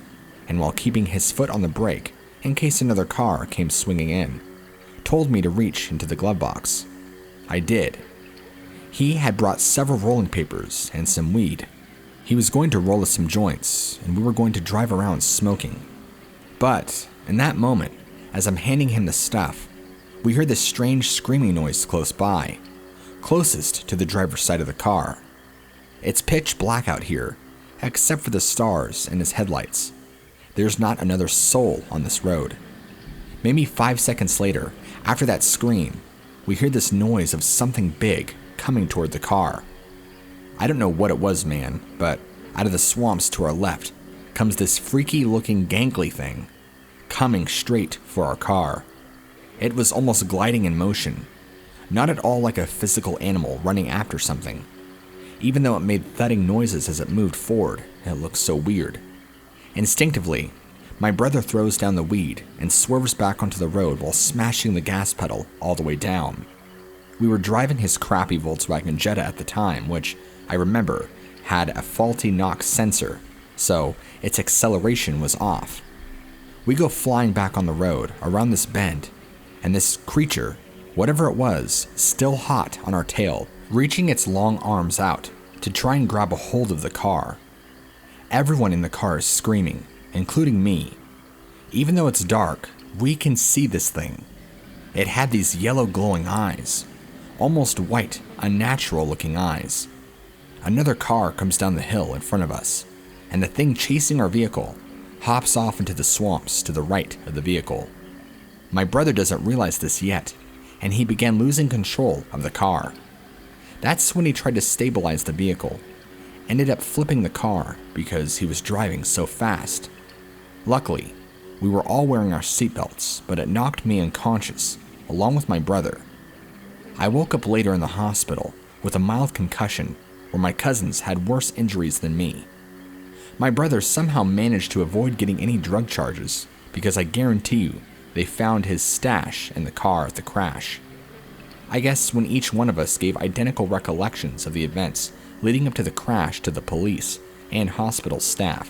and while keeping his foot on the brake in case another car came swinging in, told me to reach into the glove box. I did. He had brought several rolling papers and some weed. He was going to roll us some joints, and we were going to drive around smoking. But in that moment, as I'm handing him the stuff, we heard this strange screaming noise close by, closest to the driver's side of the car. It's pitch black out here, except for the stars and his headlights. There's not another soul on this road. Maybe 5 seconds later, after that scream, we hear this noise of something big coming toward the car. I don't know what it was, man, but out of the swamps to our left comes this freaky-looking gangly thing, coming straight for our car. It was almost gliding in motion, not at all like a physical animal running after something. Even though it made thudding noises as it moved forward, it looked so weird. Instinctively, my brother throws down the weed and swerves back onto the road while smashing the gas pedal all the way down. We were driving his crappy Volkswagen Jetta at the time, which, I remember, had a faulty knock sensor, so its acceleration was off. We go flying back on the road around this bend, and this creature, whatever it was, still hot on our tail, reaching its long arms out to try and grab a hold of the car. Everyone in the car is screaming, including me. Even though it's dark, we can see this thing. It had these yellow glowing eyes, almost white, unnatural looking eyes. Another car comes down the hill in front of us, and the thing chasing our vehicle hops off into the swamps to the right of the vehicle. My brother doesn't realize this yet, and he began losing control of the car. That's when he tried to stabilize the vehicle, ended up flipping the car because he was driving so fast. Luckily, we were all wearing our seatbelts, but it knocked me unconscious, along with my brother. I woke up later in the hospital with a mild concussion where my cousins had worse injuries than me. My brother somehow managed to avoid getting any drug charges because I guarantee you they found his stash in the car at the crash. I guess when each one of us gave identical recollections of the events leading up to the crash to the police and hospital staff,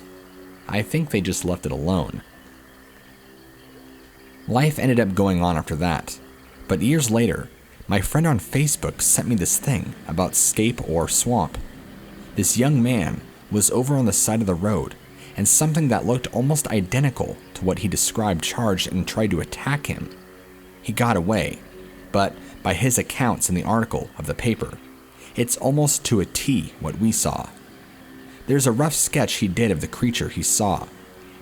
I think they just left it alone. Life ended up going on after that, but years later, my friend on Facebook sent me this thing about scape or swamp. This young man was over on the side of the road, and something that looked almost identical to what he described charged and tried to attack him. He got away, but by his accounts in the article of the paper, it's almost to a T what we saw. There's a rough sketch he did of the creature he saw,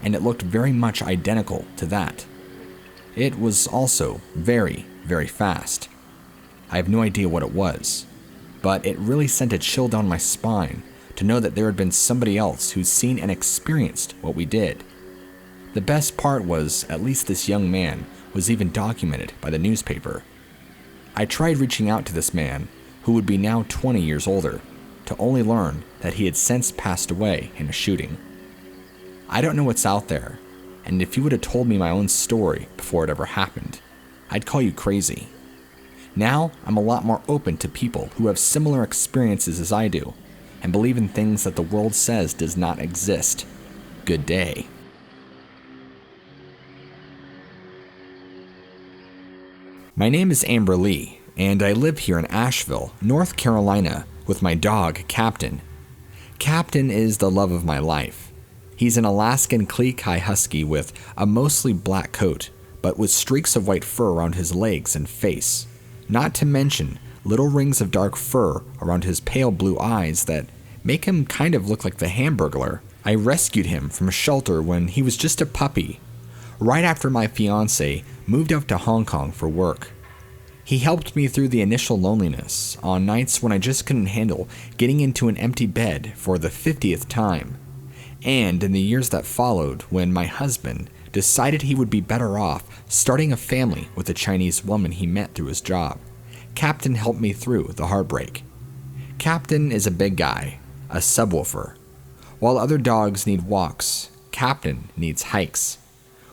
and it looked very much identical to that. It was also very, very fast. I have no idea what it was, but it really sent a chill down my spine to know that there had been somebody else who'd seen and experienced what we did. The best part was at least this young man was even documented by the newspaper. I tried reaching out to this man, who would be now 20 years older, to only learn that he had since passed away in a shooting. I don't know what's out there, and if you would have told me my own story before it ever happened, I'd call you crazy. Now, I'm a lot more open to people who have similar experiences as I do, and believe in things that the world says does not exist. Good day. My name is Amber Lee, and I live here in Asheville, North Carolina, with my dog, Captain. Captain is the love of my life. He's an Alaskan Klee-Kai Husky with a mostly black coat, but with streaks of white fur around his legs and face. Not to mention little rings of dark fur around his pale blue eyes that make him kind of look like the Hamburglar. I rescued him from a shelter when he was just a puppy, right after my fiancé moved out to Hong Kong for work. He helped me through the initial loneliness on nights when I just couldn't handle getting into an empty bed for the 50th time, and in the years that followed when my husband decided he would be better off starting a family with a Chinese woman he met through his job. Captain helped me through the heartbreak. Captain is a big guy, a subwoofer. While other dogs need walks, Captain needs hikes.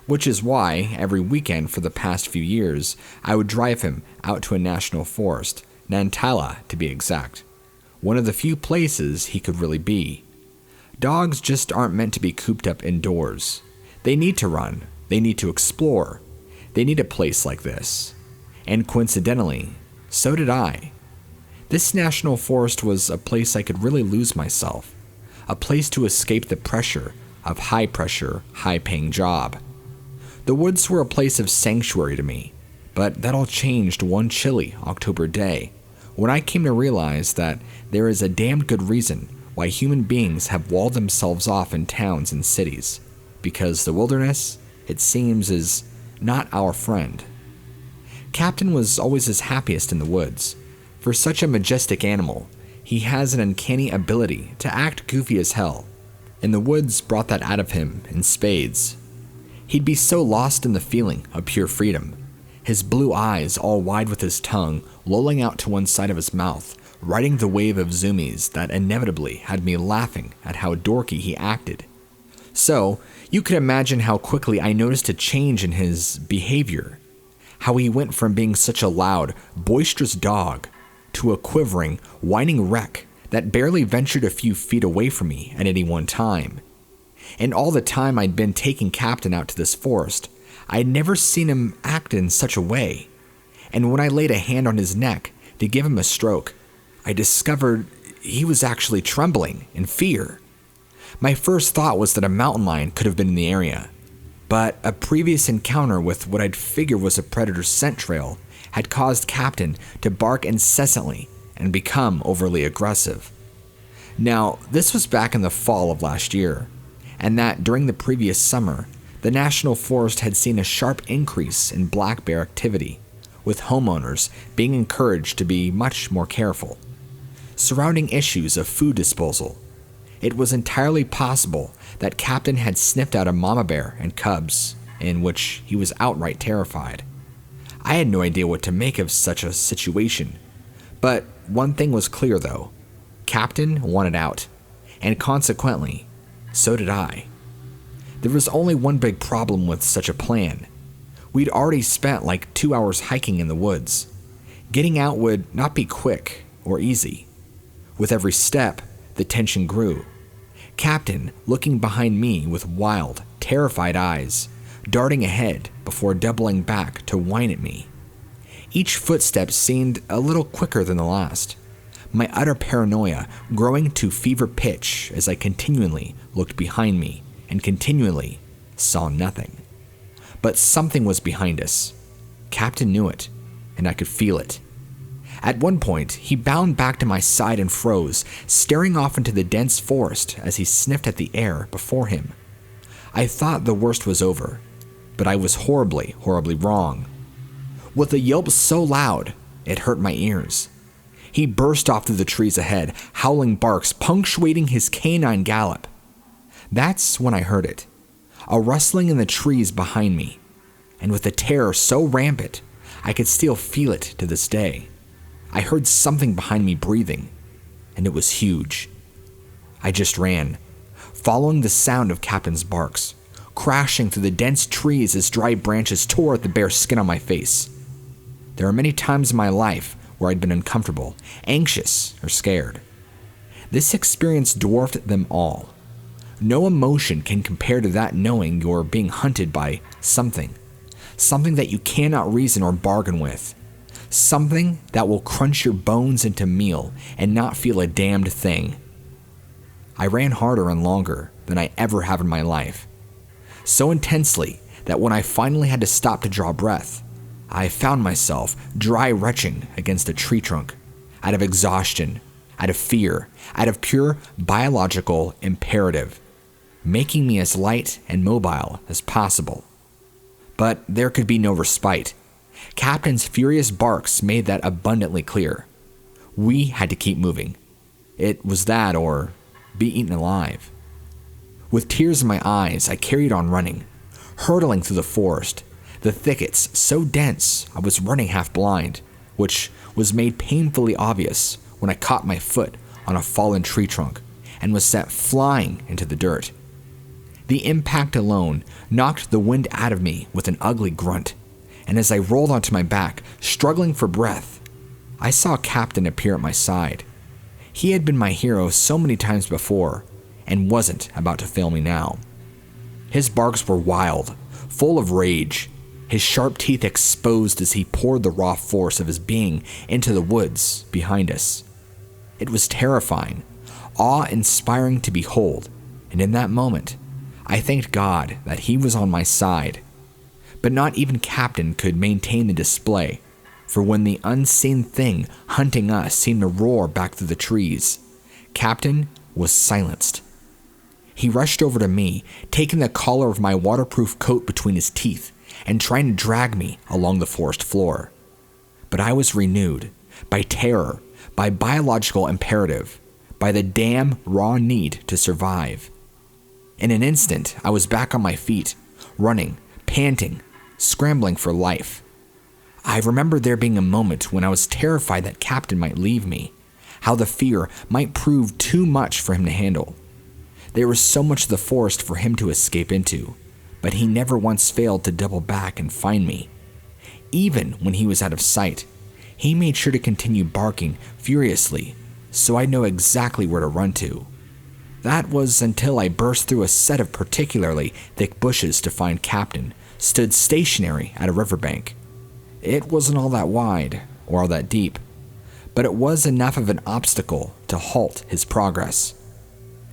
Which is why, every weekend for the past few years, I would drive him out to a national forest, Nantala to be exact. One of the few places he could really be. Dogs just aren't meant to be cooped up indoors. They need to run, they need to explore, they need a place like this. And coincidentally, so did I. This national forest was a place I could really lose myself, a place to escape the pressure of high-pressure, high-paying job. The woods were a place of sanctuary to me, but that all changed one chilly October day when I came to realize that there is a damned good reason why human beings have walled themselves off in towns and cities, because the wilderness, it seems, is not our friend. Captain was always his happiest in the woods. For such a majestic animal, he has an uncanny ability to act goofy as hell, and the woods brought that out of him in spades. He'd be so lost in the feeling of pure freedom, his blue eyes all wide with his tongue lolling out to one side of his mouth, riding the wave of zoomies that inevitably had me laughing at how dorky he acted. So, you could imagine how quickly I noticed a change in his behavior, how he went from being such a loud, boisterous dog to a quivering, whining wreck that barely ventured a few feet away from me at any one time. And all the time I'd been taking Captain out to this forest, I had never seen him act in such a way. And when I laid a hand on his neck to give him a stroke, I discovered he was actually trembling in fear. My first thought was that a mountain lion could have been in the area, but a previous encounter with what I'd figure was a predator's scent trail had caused Captain to bark incessantly and become overly aggressive. Now, this was back in the fall of last year, and that during the previous summer, the National Forest had seen a sharp increase in black bear activity, with homeowners being encouraged to be much more careful. Surrounding issues of food disposal, it was entirely possible that Captain had sniffed out a mama bear and cubs, in which he was outright terrified. I had no idea what to make of such a situation, but one thing was clear though. Captain wanted out, and consequently, so did I. There was only one big problem with such a plan. We'd already spent like 2 hours hiking in the woods. Getting out would not be quick or easy. With every step, the tension grew. Captain looking behind me with wild, terrified eyes, darting ahead before doubling back to whine at me. Each footstep seemed a little quicker than the last, my utter paranoia growing to fever pitch as I continually looked behind me and continually saw nothing. But something was behind us. Captain knew it, and I could feel it. At one point, he bounded back to my side and froze, staring off into the dense forest as he sniffed at the air before him. I thought the worst was over, but I was horribly, horribly wrong. With a yelp so loud, it hurt my ears. He burst off through the trees ahead, howling barks punctuating his canine gallop. That's when I heard it, a rustling in the trees behind me, and with a terror so rampant, I could still feel it to this day. I heard something behind me breathing, and it was huge. I just ran, following the sound of Captain's barks, crashing through the dense trees as dry branches tore at the bare skin on my face. There are many times in my life where I'd been uncomfortable, anxious, or scared. This experience dwarfed them all. No emotion can compare to that knowing you're being hunted by something that you cannot reason or bargain with. Something that will crunch your bones into meal and not feel a damned thing. I ran harder and longer than I ever have in my life. So intensely that when I finally had to stop to draw breath, I found myself dry retching against a tree trunk, out of exhaustion, out of fear, out of pure biological imperative, making me as light and mobile as possible. But there could be no respite. Captain's furious barks made that abundantly clear. We had to keep moving. It was that or be eaten alive. With tears in my eyes, I carried on running, hurtling through the forest, the thickets so dense I was running half blind, which was made painfully obvious when I caught my foot on a fallen tree trunk and was sent flying into the dirt. The impact alone knocked the wind out of me with an ugly grunt, and as I rolled onto my back, struggling for breath, I saw Captain appear at my side. He had been my hero so many times before, and wasn't about to fail me now. His barks were wild, full of rage, his sharp teeth exposed as he poured the raw force of his being into the woods behind us. It was terrifying, awe-inspiring to behold, and in that moment, I thanked God that he was on my side. But not even Captain could maintain the display, for when the unseen thing hunting us seemed to roar back through the trees, Captain was silenced. He rushed over to me, taking the collar of my waterproof coat between his teeth and trying to drag me along the forest floor. But I was renewed by terror, by biological imperative, by the damn raw need to survive. In an instant, I was back on my feet, running, panting, scrambling for life. I remember there being a moment when I was terrified that Captain might leave me, how the fear might prove too much for him to handle. There was so much of the forest for him to escape into, but he never once failed to double back and find me. Even when he was out of sight, he made sure to continue barking furiously, so I'd know exactly where to run to. That was until I burst through a set of particularly thick bushes to find Captain, stood stationary at a riverbank. It wasn't all that wide or all that deep, but it was enough of an obstacle to halt his progress.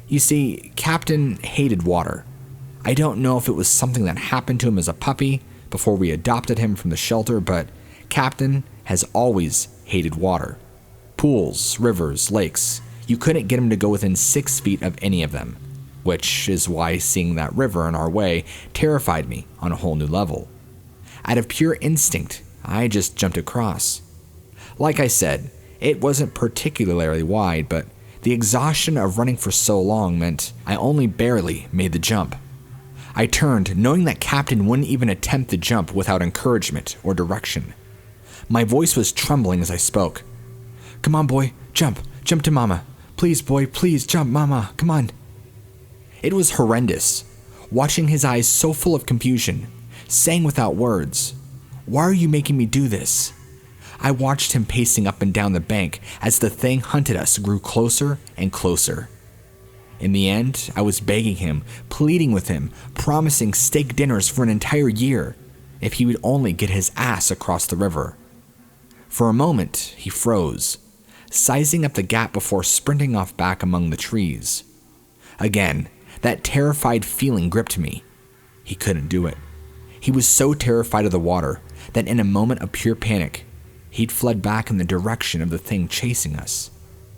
You see, Captain hated water. I don't know if it was something that happened to him as a puppy before we adopted him from the shelter, but Captain has always hated water. Pools, rivers, lakes. You couldn't get him to go within 6 feet of any of them, which is why seeing that river in our way terrified me on a whole new level. Out of pure instinct, I just jumped across. Like I said, it wasn't particularly wide, but the exhaustion of running for so long meant I only barely made the jump. I turned, knowing that Captain wouldn't even attempt the jump without encouragement or direction. My voice was trembling as I spoke. "Come on, boy, jump to mama. Please, boy, please jump, mama, come on." It was horrendous, watching his eyes so full of confusion, saying without words, "Why are you making me do this?" I watched him pacing up and down the bank as the thing hunted us grew closer and closer. In the end, I was begging him, pleading with him, promising steak dinners for an entire year if he would only get his ass across the river. For a moment, he froze, sizing up the gap before sprinting off back among the trees. Again, that terrified feeling gripped me. He couldn't do it. He was so terrified of the water that in a moment of pure panic, he'd fled back in the direction of the thing chasing us.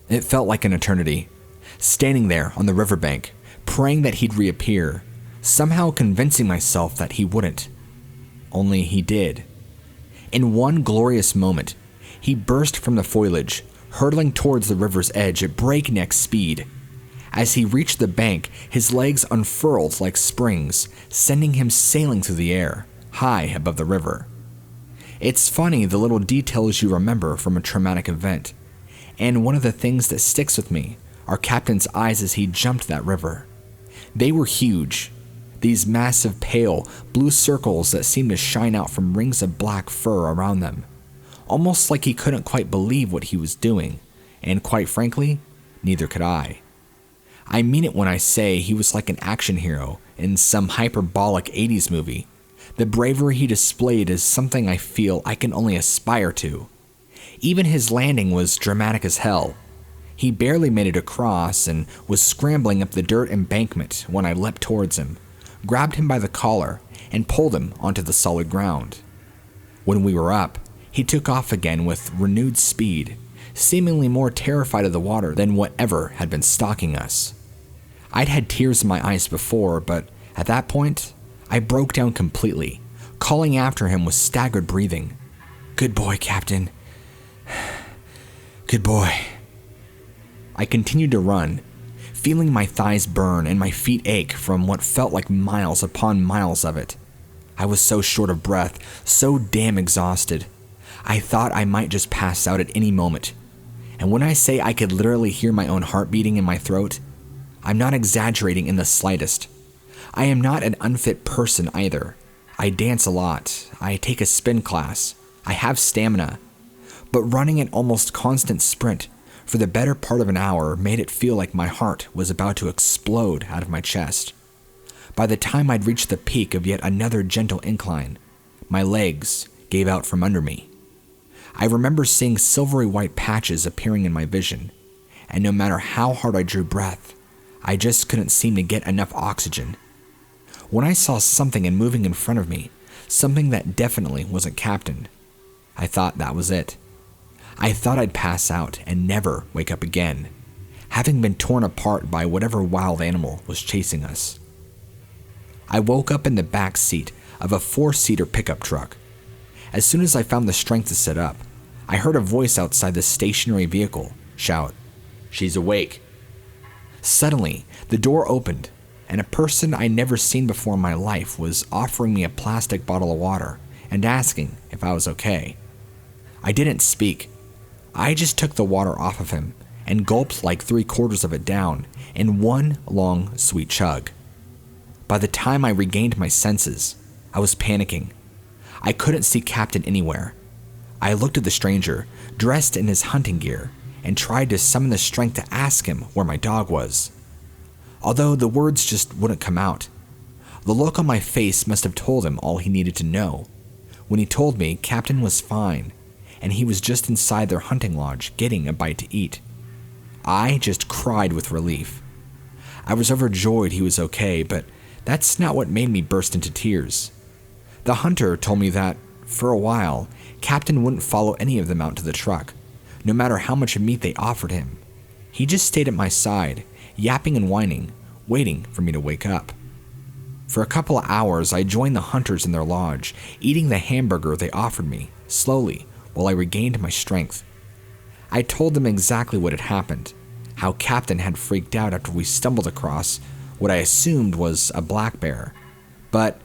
It felt like an eternity, standing there on the riverbank, praying that he'd reappear, somehow convincing myself that he wouldn't. Only he did. In one glorious moment, he burst from the foliage, hurtling towards the river's edge at breakneck speed. As he reached the bank, his legs unfurled like springs, sending him sailing through the air, high above the river. It's funny the little details you remember from a traumatic event, and one of the things that sticks with me are Captain's eyes as he jumped that river. They were huge, these massive pale blue circles that seemed to shine out from rings of black fur around them, almost like he couldn't quite believe what he was doing, and quite frankly, neither could I. I mean it when I say he was like an action hero in some hyperbolic 80s movie. The bravery he displayed is something I feel I can only aspire to. Even his landing was dramatic as hell. He barely made it across and was scrambling up the dirt embankment when I leapt towards him, grabbed him by the collar, and pulled him onto the solid ground. When we were up, he took off again with renewed speed, seemingly more terrified of the water than whatever had been stalking us. I'd had tears in my eyes before, but at that point, I broke down completely, calling after him with staggered breathing. "Good boy, Captain. Good boy." I continued to run, feeling my thighs burn and my feet ache from what felt like miles upon miles of it. I was so short of breath, so damn exhausted. I thought I might just pass out at any moment. And when I say I could literally hear my own heart beating in my throat, I'm not exaggerating in the slightest. I am not an unfit person either. I dance a lot, I take a spin class, I have stamina. But running at almost constant sprint for the better part of an hour made it feel like my heart was about to explode out of my chest. By the time I'd reached the peak of yet another gentle incline, my legs gave out from under me. I remember seeing silvery white patches appearing in my vision, and no matter how hard I drew breath, I just couldn't seem to get enough oxygen. When I saw something moving in front of me, something that definitely wasn't Captain, I thought that was it. I thought I'd pass out and never wake up again, having been torn apart by whatever wild animal was chasing us. I woke up in the back seat of a 4-seater pickup truck. As soon as I found the strength to sit up, I heard a voice outside the stationary vehicle shout, "She's awake." Suddenly, the door opened, and a person I'd never seen before in my life was offering me a plastic bottle of water and asking if I was okay. I didn't speak. I just took the water off of him and gulped like 3/4 of it down in one long, sweet chug. By the time I regained my senses, I was panicking. I couldn't see Captain anywhere. I looked at the stranger, dressed in his hunting gear, and tried to summon the strength to ask him where my dog was. Although the words just wouldn't come out. The look on my face must have told him all he needed to know. When he told me Captain was fine, and he was just inside their hunting lodge getting a bite to eat. I just cried with relief. I was overjoyed he was okay, but that's not what made me burst into tears. The hunter told me that, for a while, Captain wouldn't follow any of them out to the truck, no matter how much meat they offered him. He just stayed at my side, yapping and whining, waiting for me to wake up. For a couple of hours, I joined the hunters in their lodge, eating the hamburger they offered me, slowly, while I regained my strength. I told them exactly what had happened, how Captain had freaked out after we stumbled across what I assumed was a black bear. But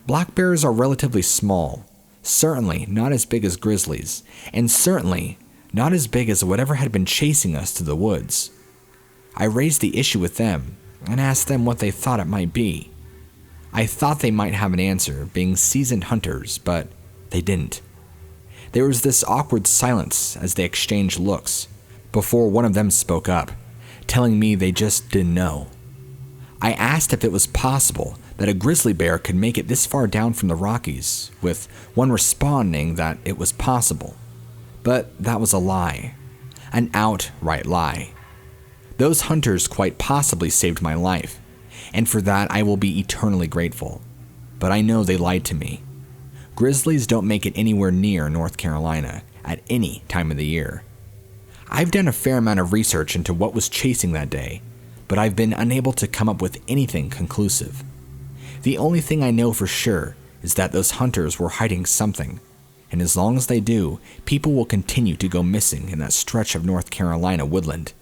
black bears are relatively small, certainly not as big as grizzlies, and certainly not as big as whatever had been chasing us to the woods. I raised the issue with them and asked them what they thought it might be. I thought they might have an answer, being seasoned hunters, but they didn't. There was this awkward silence as they exchanged looks, before one of them spoke up, telling me they just didn't know. I asked if it was possible that a grizzly bear could make it this far down from the Rockies, with one responding that it was possible. But that was a lie. An outright lie. Those hunters quite possibly saved my life, and for that I will be eternally grateful. But I know they lied to me. Grizzlies don't make it anywhere near North Carolina at any time of the year. I've done a fair amount of research into what was chasing that day, but I've been unable to come up with anything conclusive. The only thing I know for sure is that those hunters were hiding something, and as long as they do, people will continue to go missing in that stretch of North Carolina woodland.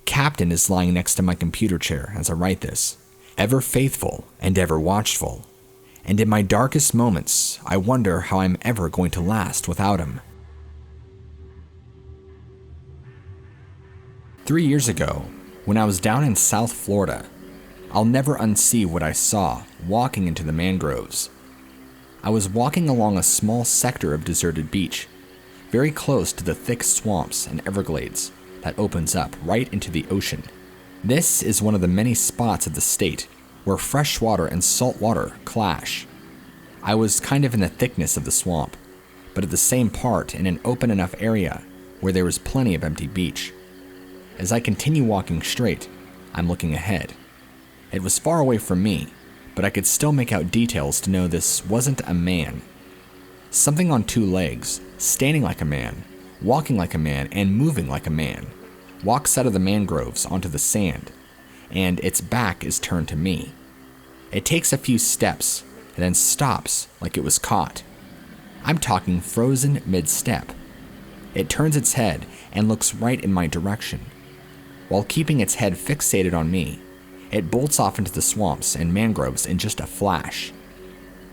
Captain is lying next to my computer chair as I write this, ever faithful and ever watchful, and in my darkest moments, I wonder how I'm ever going to last without him. 3 years ago, when I was down in South Florida, I'll never unsee what I saw walking into the mangroves. I was walking along a small sector of deserted beach, very close to the thick swamps and Everglades that opens up right into the ocean. This is one of the many spots of the state where fresh water and salt water clash. I was kind of in the thickness of the swamp, but at the same part in an open enough area where there was plenty of empty beach. As I continue walking straight, I'm looking ahead. It was far away from me, but I could still make out details to know this wasn't a man. Something on 2 legs, standing like a man, walking like a man, and moving like a man, walks out of the mangroves onto the sand, and its back is turned to me. It takes a few steps, and then stops like it was caught. I'm talking frozen mid-step. It turns its head and looks right in my direction. While keeping its head fixated on me, it bolts off into the swamps and mangroves in just a flash.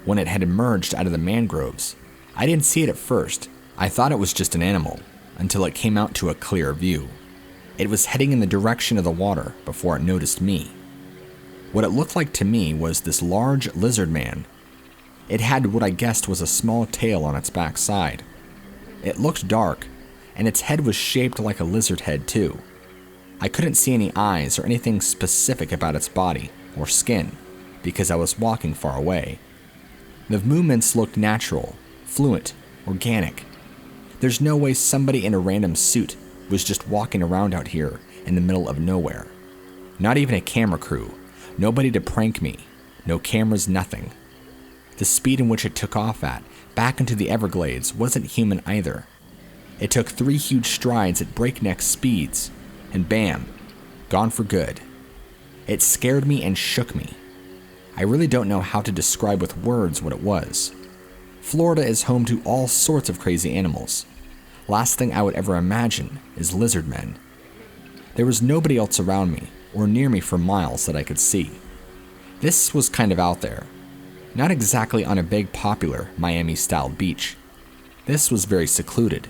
When it had emerged out of the mangroves, I didn't see it at first. I thought it was just an animal, until it came out to a clear view. It was heading in the direction of the water before it noticed me. What it looked like to me was this large lizard man. It had what I guessed was a small tail on its backside. It looked dark, and its head was shaped like a lizard head too. I couldn't see any eyes or anything specific about its body or skin because I was walking far away. The movements looked natural, fluent, organic. There's no way somebody in a random suit was just walking around out here in the middle of nowhere. Not even a camera crew, nobody to prank me, no cameras, nothing. The speed in which it took off at, back into the Everglades, wasn't human either. It took 3 huge strides at breakneck speeds, and bam, gone for good. It scared me and shook me. I really don't know how to describe with words what it was. Florida is home to all sorts of crazy animals. Last thing I would ever imagine is lizard men. There was nobody else around me or near me for miles that I could see. This was kind of out there. Not exactly on a big popular Miami-style beach. This was very secluded.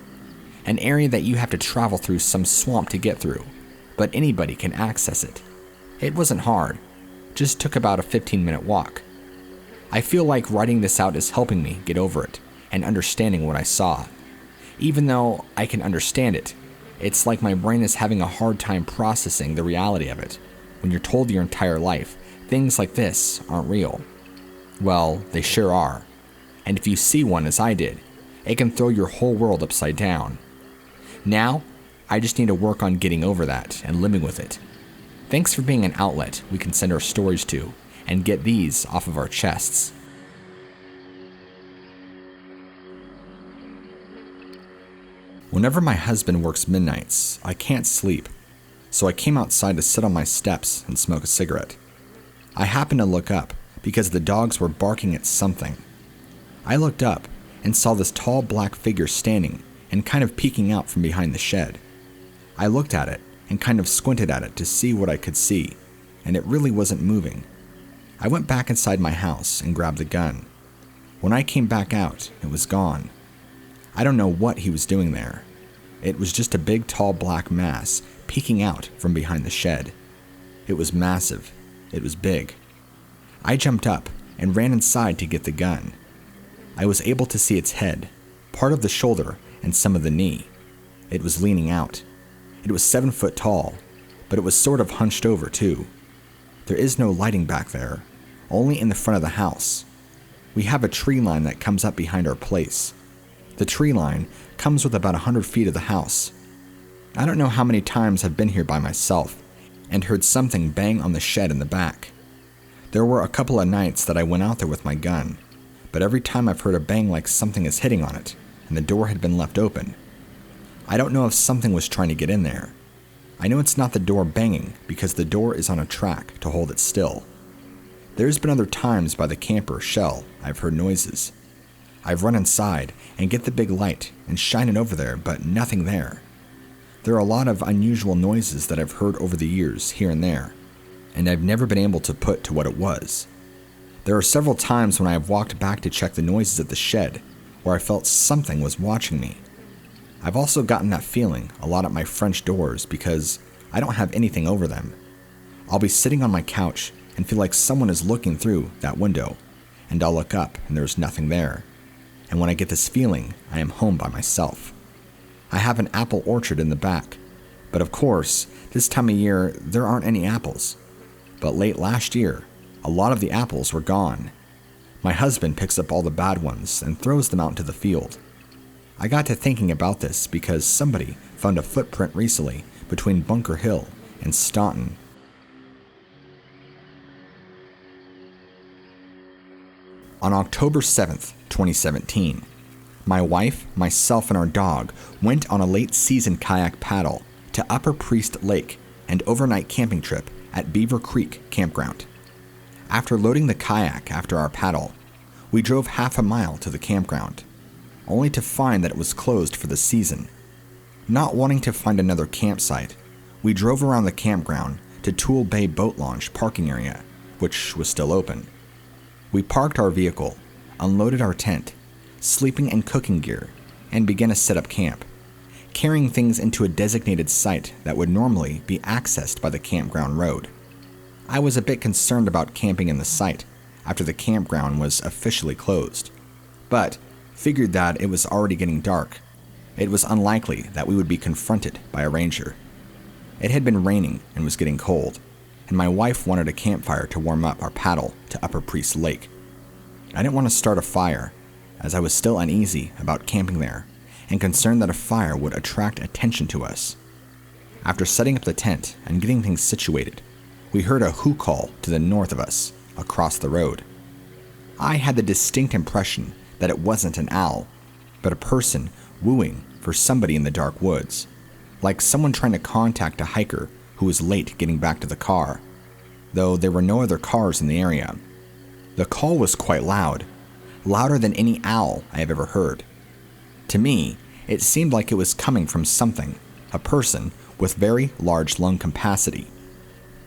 An area that you have to travel through some swamp to get through, but anybody can access it. It wasn't hard, just took about a 15-minute walk. I feel like writing this out is helping me get over it and understanding what I saw. Even though I can understand it, it's like my brain is having a hard time processing the reality of it. When you're told your entire life, things like this aren't real. Well, they sure are. And if you see one as I did, it can throw your whole world upside down. Now, I just need to work on getting over that and living with it. Thanks for being an outlet we can send our stories to and get these off of our chests. Whenever my husband works midnights, I can't sleep, so I came outside to sit on my steps and smoke a cigarette. I happened to look up because the dogs were barking at something. I looked up and saw this tall black figure standing and kind of peeking out from behind the shed. I looked at it and kind of squinted at it to see what I could see, and it really wasn't moving. I went back inside my house and grabbed the gun. When I came back out, it was gone. I don't know what he was doing there. It was just a big tall black mass peeking out from behind the shed. It was massive. It was big. I jumped up and ran inside to get the gun. I was able to see its head, part of the shoulder, and some of the knee. It was leaning out. It was 7 foot tall, but it was sort of hunched over too. There is no lighting back there, only in the front of the house. We have a tree line that comes up behind our place. The tree line comes with about 100 feet of the house. I don't know how many times I've been here by myself and heard something bang on the shed in the back. There were a couple of nights that I went out there with my gun, but every time I've heard a bang like something is hitting on it, and the door had been left open. I don't know if something was trying to get in there. I know it's not the door banging because the door is on a track to hold it still. There's been other times by the camper shell I've heard noises. I've run inside and get the big light and shine it over there, but nothing there. There are a lot of unusual noises that I've heard over the years here and there, and I've never been able to put to what it was. There are several times when I have walked back to check the noises at the shed where I felt something was watching me. I've also gotten that feeling a lot at my French doors because I don't have anything over them. I'll be sitting on my couch and feel like someone is looking through that window, and I'll look up and there's nothing there. And when I get this feeling, I am home by myself. I have an apple orchard in the back, but of course, this time of year, there aren't any apples. But late last year, a lot of the apples were gone. My husband picks up all the bad ones and throws them out into the field. I got to thinking about this because somebody found a footprint recently between Bunker Hill and Staunton. On October 7th, 2017, my wife, myself, and our dog went on a late-season kayak paddle to Upper Priest Lake and overnight camping trip at Beaver Creek Campground. After loading the kayak after our paddle, we drove half a mile to the campground, only to find that it was closed for the season. Not wanting to find another campsite, we drove around the campground to Toole Bay Boat Launch parking area, which was still open. We parked our vehicle, unloaded our tent, sleeping and cooking gear, and began to set up camp, carrying things into a designated site that would normally be accessed by the campground road. I was a bit concerned about camping in the site after the campground was officially closed, but figured that it was already getting dark. It was unlikely that we would be confronted by a ranger. It had been raining and was getting cold, and my wife wanted a campfire to warm up our paddle to Upper Priest Lake. I didn't want to start a fire, as I was still uneasy about camping there and concerned that a fire would attract attention to us. After setting up the tent and getting things situated, we heard a hoo call to the north of us, across the road. I had the distinct impression that it wasn't an owl, but a person wooing for somebody in the dark woods, like someone trying to contact a hiker who was late getting back to the car, though there were no other cars in the area. The call was quite loud, louder than any owl I have ever heard. To me, it seemed like it was coming from something, a person with very large lung capacity.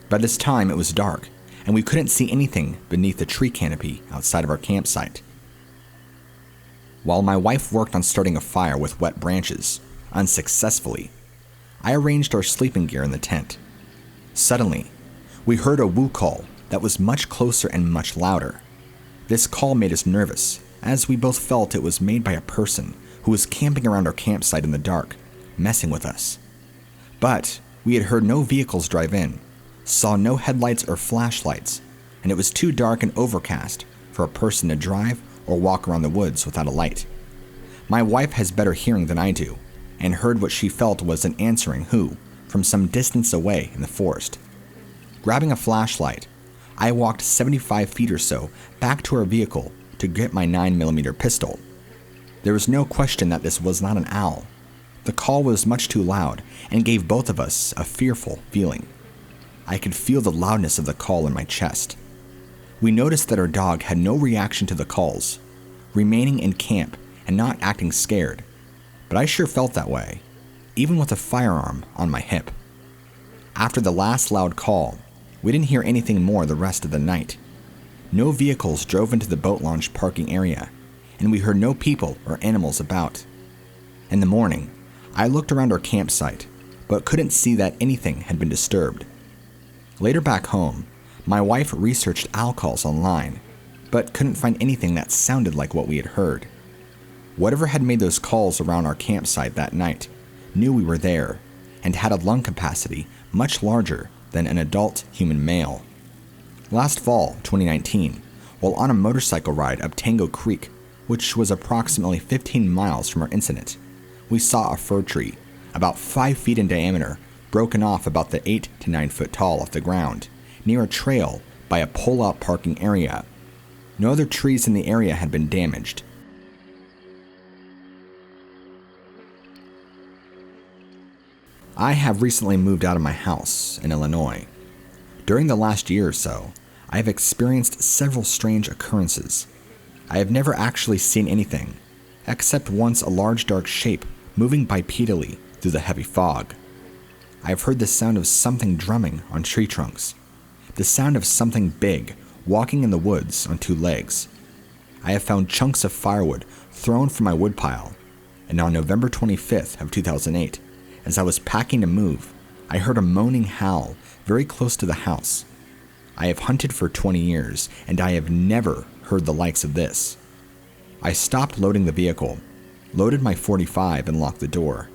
By this time it was dark, and we couldn't see anything beneath the tree canopy outside of our campsite. While my wife worked on starting a fire with wet branches, unsuccessfully, I arranged our sleeping gear in the tent. Suddenly, we heard a woo call that was much closer and much louder. This call made us nervous, as we both felt it was made by a person who was camping around our campsite in the dark, messing with us. But we had heard no vehicles drive in, saw no headlights or flashlights, and it was too dark and overcast for a person to drive or walk around the woods without a light. My wife has better hearing than I do, and heard what she felt was an answering who from some distance away in the forest. Grabbing a flashlight, I walked 75 feet or so back to our vehicle to get my 9mm pistol. There was no question that this was not an owl. The call was much too loud and gave both of us a fearful feeling. I could feel the loudness of the call in my chest. We noticed that our dog had no reaction to the calls, remaining in camp and not acting scared, but I sure felt that way, even with a firearm on my hip. After the last loud call, we didn't hear anything more the rest of the night. No vehicles drove into the boat launch parking area, and we heard no people or animals about. In the morning, I looked around our campsite, but couldn't see that anything had been disturbed. Later back home, my wife researched owl calls online, but couldn't find anything that sounded like what we had heard. Whatever had made those calls around our campsite that night knew we were there and had a lung capacity much larger than an adult human male. Last fall, 2019, while on a motorcycle ride up Tango Creek which was approximately 15 miles from our incident, we saw a fir tree, about 5 feet in diameter, broken off about the 8 to 9 foot tall off the ground, near a trail by a pull-out parking area. No other trees in the area had been damaged. I have recently moved out of my house in Illinois. During the last year or so, I have experienced several strange occurrences. I have never actually seen anything, except once a large dark shape moving bipedally through the heavy fog. I have heard the sound of something drumming on tree trunks, the sound of something big walking in the woods on 2 legs. I have found chunks of firewood thrown from my woodpile, and on November 25th of 2008, as I was packing to move, I heard a moaning howl very close to the house. I have hunted for 20 years, and I have never heard the likes of this. I stopped loading the vehicle, loaded my .45 and locked the door.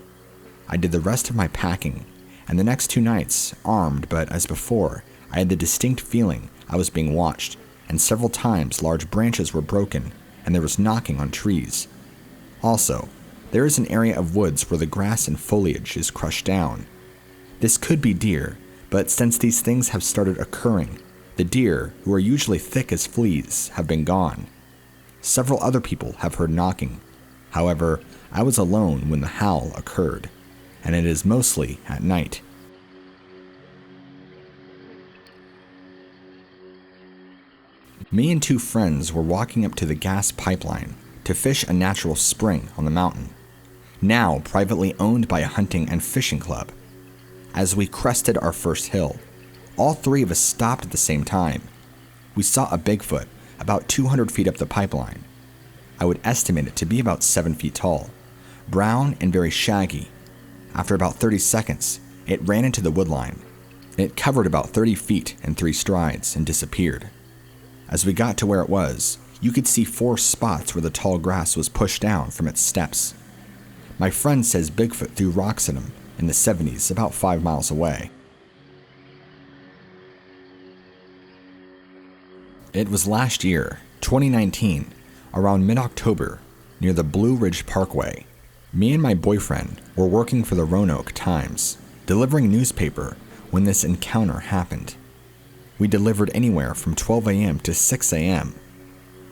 I did the rest of my packing, and the next 2 nights, armed but as before, I had the distinct feeling I was being watched, and several times large branches were broken and there was knocking on trees. Also, there is an area of woods where the grass and foliage is crushed down. This could be deer, but since these things have started occurring, the deer, who are usually thick as fleas, have been gone. Several other people have heard knocking. However, I was alone when the howl occurred, and it is mostly at night. Me and 2 friends were walking up to the gas pipeline to fish a natural spring on the mountain, now privately owned by a hunting and fishing club. As we crested our first hill, all 3 of us stopped at the same time. We saw a Bigfoot about 200 feet up the pipeline. I would estimate it to be about 7 feet tall, brown and very shaggy. After about 30 seconds, it ran into the woodline. It covered about 30 feet in 3 strides and disappeared. As we got to where it was, you could see 4 spots where the tall grass was pushed down from its steps. My friend says Bigfoot threw rocks at him in the 70s about 5 miles away. It was last year, 2019, around mid-October, near the Blue Ridge Parkway. Me and my boyfriend were working for the Roanoke Times, delivering newspaper when this encounter happened. We delivered anywhere from 12 a.m. to 6 a.m.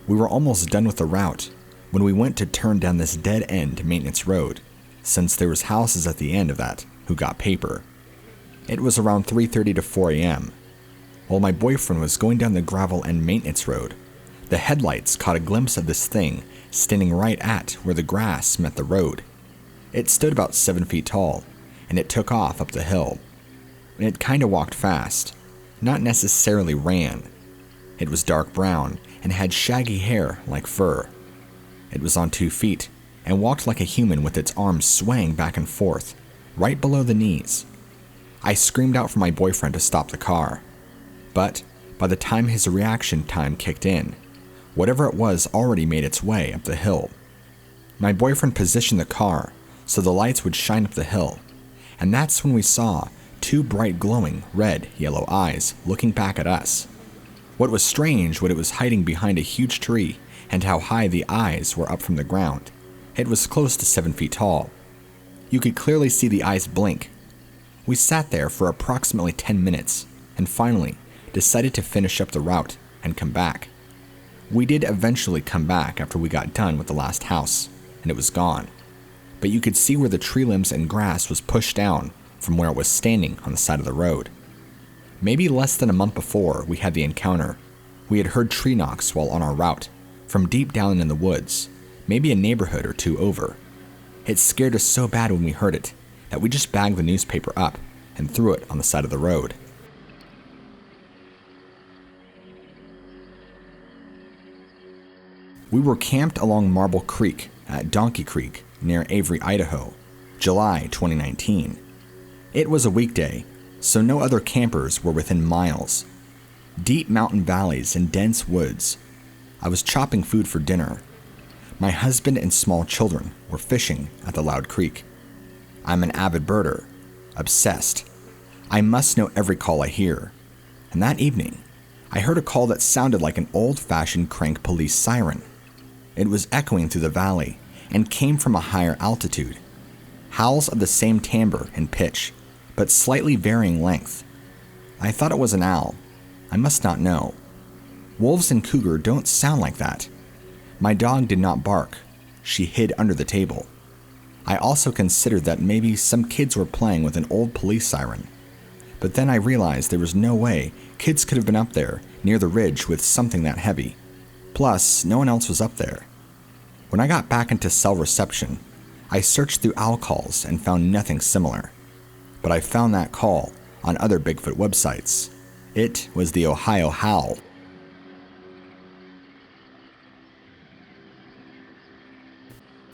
We were almost done with the route when we went to turn down this dead-end maintenance road, since there was houses at the end of that who got paper. It was around 3:30 to 4 a.m. While my boyfriend was going down the gravel and maintenance road, the headlights caught a glimpse of this thing standing right at where the grass met the road. It stood about 7 feet tall, and it took off up the hill. It kinda walked fast, not necessarily ran. It was dark brown and had shaggy hair like fur. It was on 2 feet and walked like a human with its arms swaying back and forth, right below the knees. I screamed out for my boyfriend to stop the car. But by the time his reaction time kicked in, whatever it was already made its way up the hill. My boyfriend positioned the car so the lights would shine up the hill, and that's when we saw 2 bright glowing red-yellow eyes looking back at us. What was strange was it was hiding behind a huge tree and how high the eyes were up from the ground. It was close to 7 feet tall. You could clearly see the eyes blink. We sat there for approximately 10 minutes and finally decided to finish up the route and come back. We did eventually come back after we got done with the last house, and it was gone. But you could see where the tree limbs and grass was pushed down from where it was standing on the side of the road. Maybe less than a month before we had the encounter, we had heard tree knocks while on our route, from deep down in the woods, maybe a neighborhood or 2 over. It scared us so bad when we heard it, that we just bagged the newspaper up and threw it on the side of the road. We were camped along Marble Creek at Donkey Creek near Avery, Idaho, July 2019. It was a weekday, so no other campers were within miles. Deep mountain valleys and dense woods. I was chopping food for dinner. My husband and small children were fishing at the Loud Creek. I'm an avid birder, obsessed. I must know every call I hear. And that evening, I heard a call that sounded like an old-fashioned crank police siren. It was echoing through the valley and came from a higher altitude. Howls of the same timbre and pitch, but slightly varying length. I thought it was an owl. I must not know. Wolves and cougar don't sound like that. My dog did not bark. She hid under the table. I also considered that maybe some kids were playing with an old police siren. But then I realized there was no way kids could have been up there near the ridge with something that heavy. Plus, no one else was up there. When I got back into cell reception, I searched through owl calls and found nothing similar. But I found that call on other Bigfoot websites. It was the Ohio howl.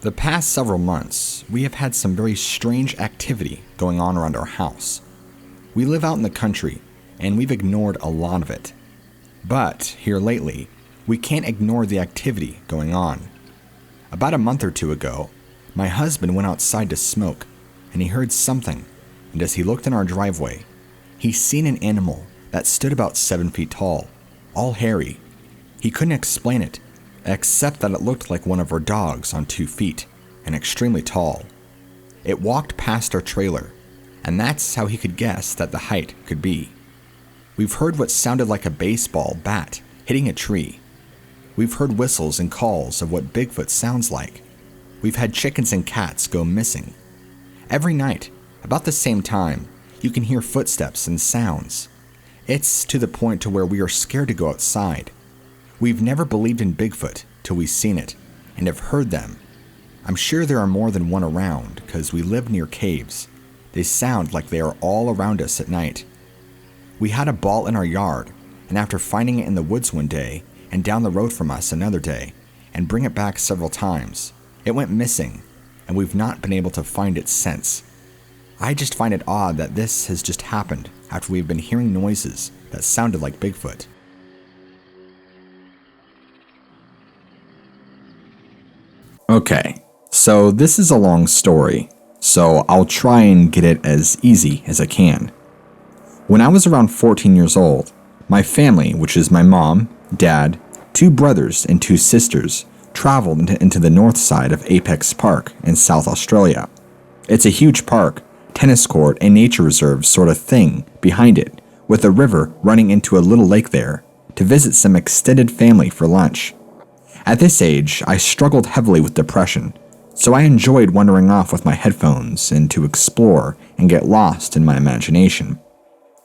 The past several months, we have had some very strange activity going on around our house. We live out in the country, and we've ignored a lot of it. But here lately, we can't ignore the activity going on. About a month or two ago, my husband went outside to smoke, and he heard something, and as he looked in our driveway, he seen an animal that stood about 7 feet tall, all hairy. He couldn't explain it, except that it looked like one of our dogs on 2 feet, and extremely tall. It walked past our trailer, and that's how he could guess that the height could be. We've heard what sounded like a baseball bat hitting a tree. We've heard whistles and calls of what Bigfoot sounds like. We've had chickens and cats go missing. Every night, about the same time, you can hear footsteps and sounds. It's to the point to where we are scared to go outside. We've never believed in Bigfoot till we've seen it, and have heard them. I'm sure there are more than one around, because we live near caves. They sound like they are all around us at night. We had a ball in our yard, and after finding it in the woods one day, and down the road from us another day, and bring it back several times, it went missing, and we've not been able to find it since. I just find it odd that this has just happened after we've been hearing noises that sounded like Bigfoot. Okay, so this is a long story, so I'll try and get it as easy as I can. When I was around 14 years old, my family, which is my mom, dad, 2 brothers, and 2 sisters, traveled into the north side of Apex Park in South Australia. It's a huge park, tennis court, and nature reserve sort of thing behind it, with a river running into a little lake there, to visit some extended family for lunch. At this age, I struggled heavily with depression, so I enjoyed wandering off with my headphones and to explore and get lost in my imagination.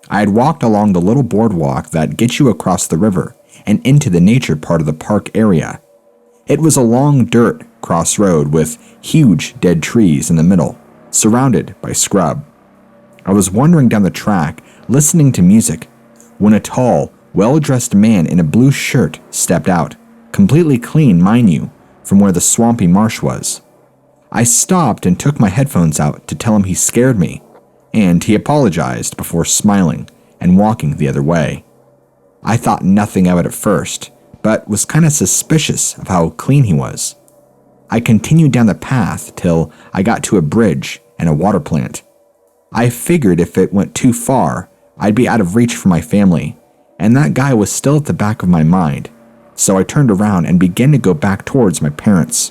I had walked along the little boardwalk that gets you across the river and into the nature part of the park area. It was a long dirt crossroad with huge dead trees in the middle, surrounded by scrub. I was wandering down the track, listening to music, when a tall, well-dressed man in a blue shirt stepped out, completely clean, mind you, from where the swampy marsh was. I stopped and took my headphones out to tell him he scared me, and he apologized before smiling and walking the other way. I thought nothing of it at first, but was kind of suspicious of how clean he was. I continued down the path till I got to a bridge and a water plant. I figured if it went too far, I'd be out of reach for my family, and that guy was still at the back of my mind, so I turned around and began to go back towards my parents.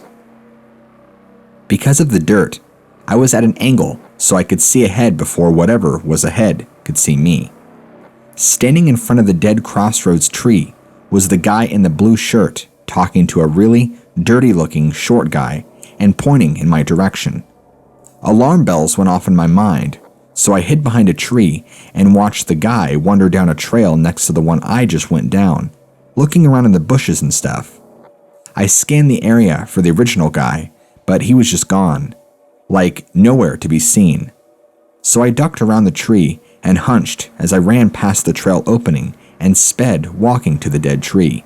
Because of the dirt, I was at an angle so I could see ahead before whatever was ahead could see me. Standing in front of the dead crossroads tree was the guy in the blue shirt talking to a really dirty-looking short guy and pointing in my direction. Alarm bells went off in my mind, so I hid behind a tree and watched the guy wander down a trail next to the one I just went down, looking around in the bushes and stuff. I scanned the area for the original guy, but he was just gone, like nowhere to be seen. So I ducked around the tree and hunched as I ran past the trail opening and sped walking to the dead tree.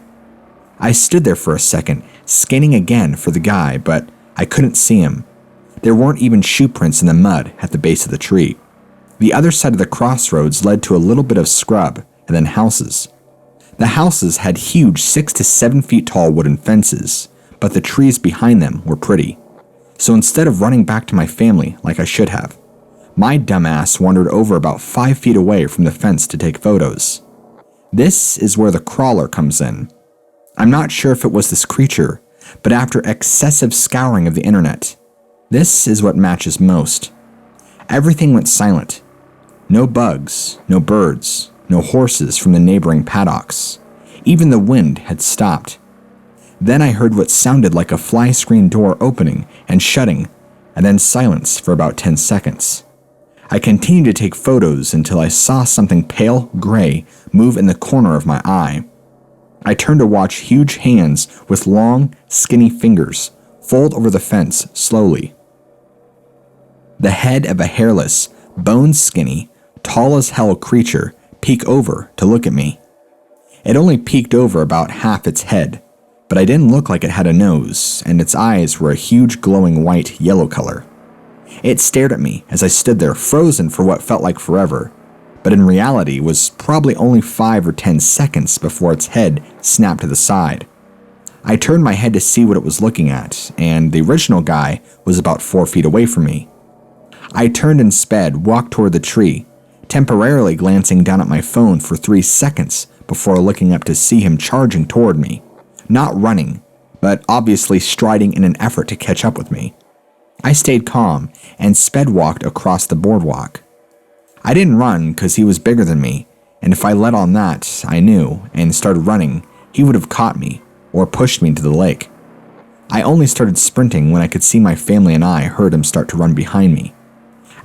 I stood there for a second, scanning again for the guy, but I couldn't see him. There weren't even shoe prints in the mud at the base of the tree. The other side of the crossroads led to a little bit of scrub and then houses. The houses had huge 6 to 7 feet tall wooden fences, but the trees behind them were pretty. So instead of running back to my family like I should have, my dumbass wandered over about 5 feet away from the fence to take photos. This is where the crawler comes in. I'm not sure if it was this creature, but after excessive scouring of the internet, this is what matches most. Everything went silent. No bugs, no birds, no horses from the neighboring paddocks. Even the wind had stopped. Then I heard what sounded like a fly screen door opening and shutting, and then silence for about 10 seconds. I continued to take photos until I saw something pale gray move in the corner of my eye. I turned to watch huge hands with long, skinny fingers fold over the fence slowly. The head of a hairless, bone-skinny, tall-as-hell creature peek over to look at me. It only peeked over about half its head, but I didn't look like it had a nose, and its eyes were a huge glowing white-yellow color. It stared at me as I stood there frozen for what felt like forever, but in reality was probably only 5 or 10 seconds before its head snapped to the side. I turned my head to see what it was looking at, and the original guy was about 4 feet away from me. I turned and sped, walked toward the tree, temporarily glancing down at my phone for 3 seconds before looking up to see him charging toward me. Not running, but obviously striding in an effort to catch up with me. I stayed calm and sped walked across the boardwalk. I didn't run because he was bigger than me, and if I let on that, I knew, and started running, he would have caught me or pushed me into the lake. I only started sprinting when I could see my family and I heard him start to run behind me.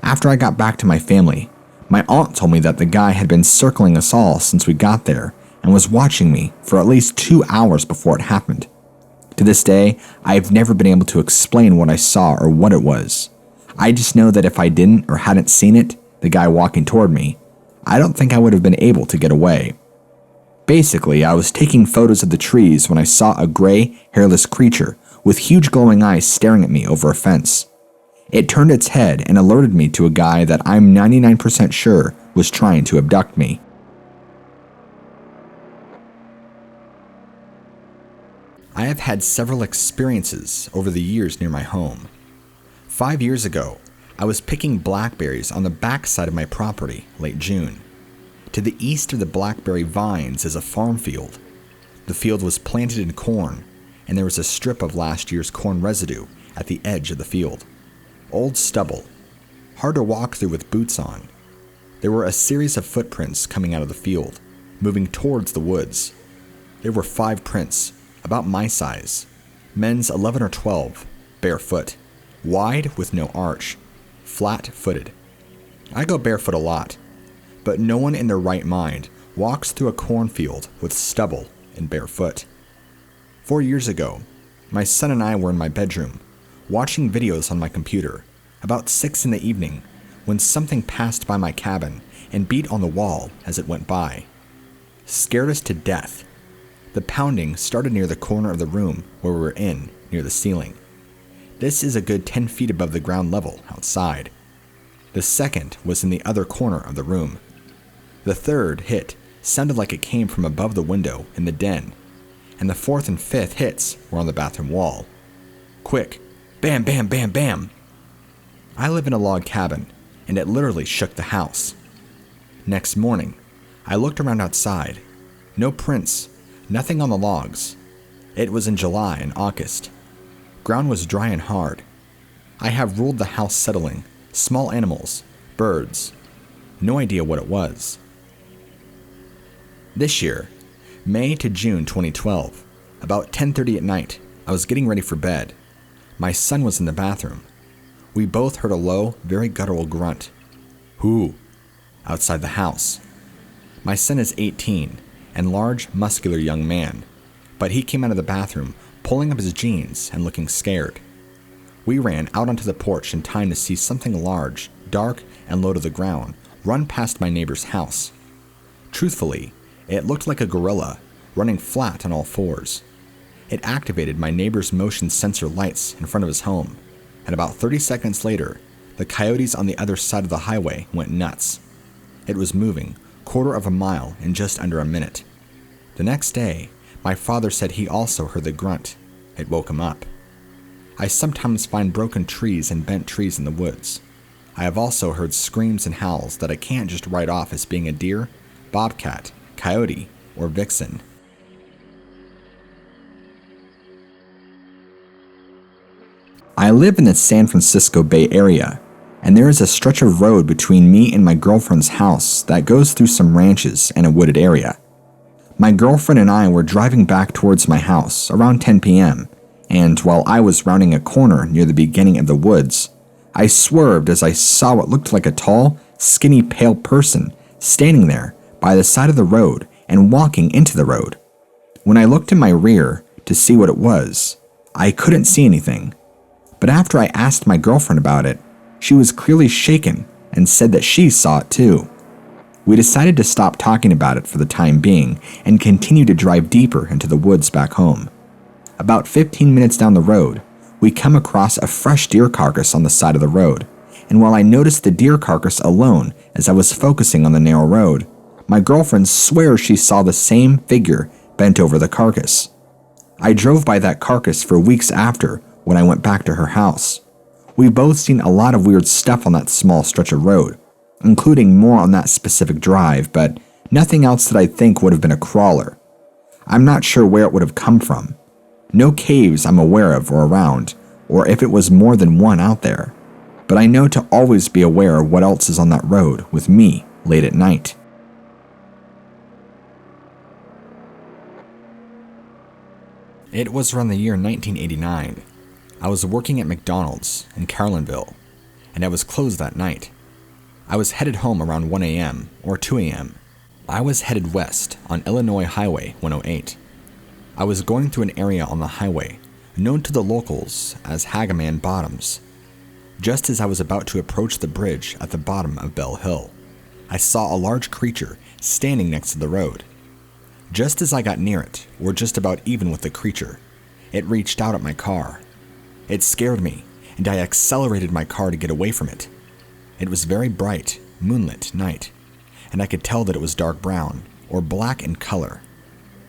After I got back to my family, my aunt told me that the guy had been circling us all since we got there and was watching me for at least 2 hours before it happened. To this day, I have never been able to explain what I saw or what it was. I just know that if I didn't or hadn't seen it, the guy walking toward me, I don't think I would have been able to get away. Basically, I was taking photos of the trees when I saw a gray, hairless creature with huge glowing eyes staring at me over a fence. It turned its head and alerted me to a guy that I'm 99% sure was trying to abduct me. I have had several experiences over the years near my home. 5 years ago, I was picking blackberries on the back side of my property late June. To the east of the blackberry vines is a farm field. The field was planted in corn, and there was a strip of last year's corn residue at the edge of the field. Old stubble, hard to walk through with boots on. There were a series of footprints coming out of the field, moving towards the woods. There were 5 prints, about my size, men's 11 or 12, barefoot, wide with no arch, flat-footed. I go barefoot a lot, but no one in their right mind walks through a cornfield with stubble and barefoot. 4 years ago, my son and I were in my bedroom, watching videos on my computer, about 6 in the evening, when something passed by my cabin and beat on the wall as it went by. Scared us to death. The pounding started near the corner of the room where we were in, near the ceiling. This is a good 10 feet above the ground level outside. The second was in the other corner of the room. The third hit sounded like it came from above the window in the den, and the fourth and fifth hits were on the bathroom wall. Quick, bam, bam, bam, bam. I live in a log cabin, and it literally shook the house. Next morning, I looked around outside. No prints, nothing on the logs. It was in July and August. Ground was dry and hard. I have ruled the house settling, small animals, birds. No idea what it was. This year, May to June 2012, about 10:30 at night, I was getting ready for bed. My son was in the bathroom. We both heard a low, very guttural grunt. Who? Outside the house. My son is 18, and large, muscular young man, but he came out of the bathroom, pulling up his jeans and looking scared. We ran out onto the porch in time to see something large, dark, and low to the ground run past my neighbor's house. Truthfully, it looked like a gorilla, running flat on all fours. It activated my neighbor's motion sensor lights in front of his home, and about 30 seconds later, the coyotes on the other side of the highway went nuts. It was moving, 1/4 of a mile in just under a minute. The next day, my father said he also heard the grunt. It woke him up. I sometimes find broken trees and bent trees in the woods. I have also heard screams and howls that I can't just write off as being a deer, bobcat, coyote, or vixen. live in the San Francisco Bay Area, and there is a stretch of road between me and my girlfriend's house that goes through some ranches and a wooded area. My girlfriend and I were driving back towards my house around 10 p.m., and while I was rounding a corner near the beginning of the woods, I swerved as I saw what looked like a tall, skinny, pale person standing there by the side of the road and walking into the road. When I looked in my rear to see what it was, I couldn't see anything. But after I asked my girlfriend about it, she was clearly shaken and said that she saw it too. We decided to stop talking about it for the time being and continue to drive deeper into the woods back home. About 15 minutes down the road, we come across a fresh deer carcass on the side of the road, and while I noticed the deer carcass alone as I was focusing on the narrow road, my girlfriend swears she saw the same figure bent over the carcass. I drove by that carcass for weeks after when I went back to her house. We both seen a lot of weird stuff on that small stretch of road, including more on that specific drive, but nothing else that I think would have been a crawler. I'm not sure where it would have come from. No caves I'm aware of or around, or if it was more than one out there, but I know to always be aware of what else is on that road with me late at night. It was around the year 1989. I was working at McDonald's in Carlinville, and I was closed that night. I was headed home around 1 a.m. or 2 a.m. I was headed west on Illinois Highway 108. I was going through an area on the highway known to the locals as Hagaman Bottoms. Just as I was about to approach the bridge at the bottom of Bell Hill, I saw a large creature standing next to the road. Just as I got near it, or just about even with the creature, it reached out at my car. It scared me, and I accelerated my car to get away from it. It was very bright, moonlit night, and I could tell that it was dark brown, or black in color.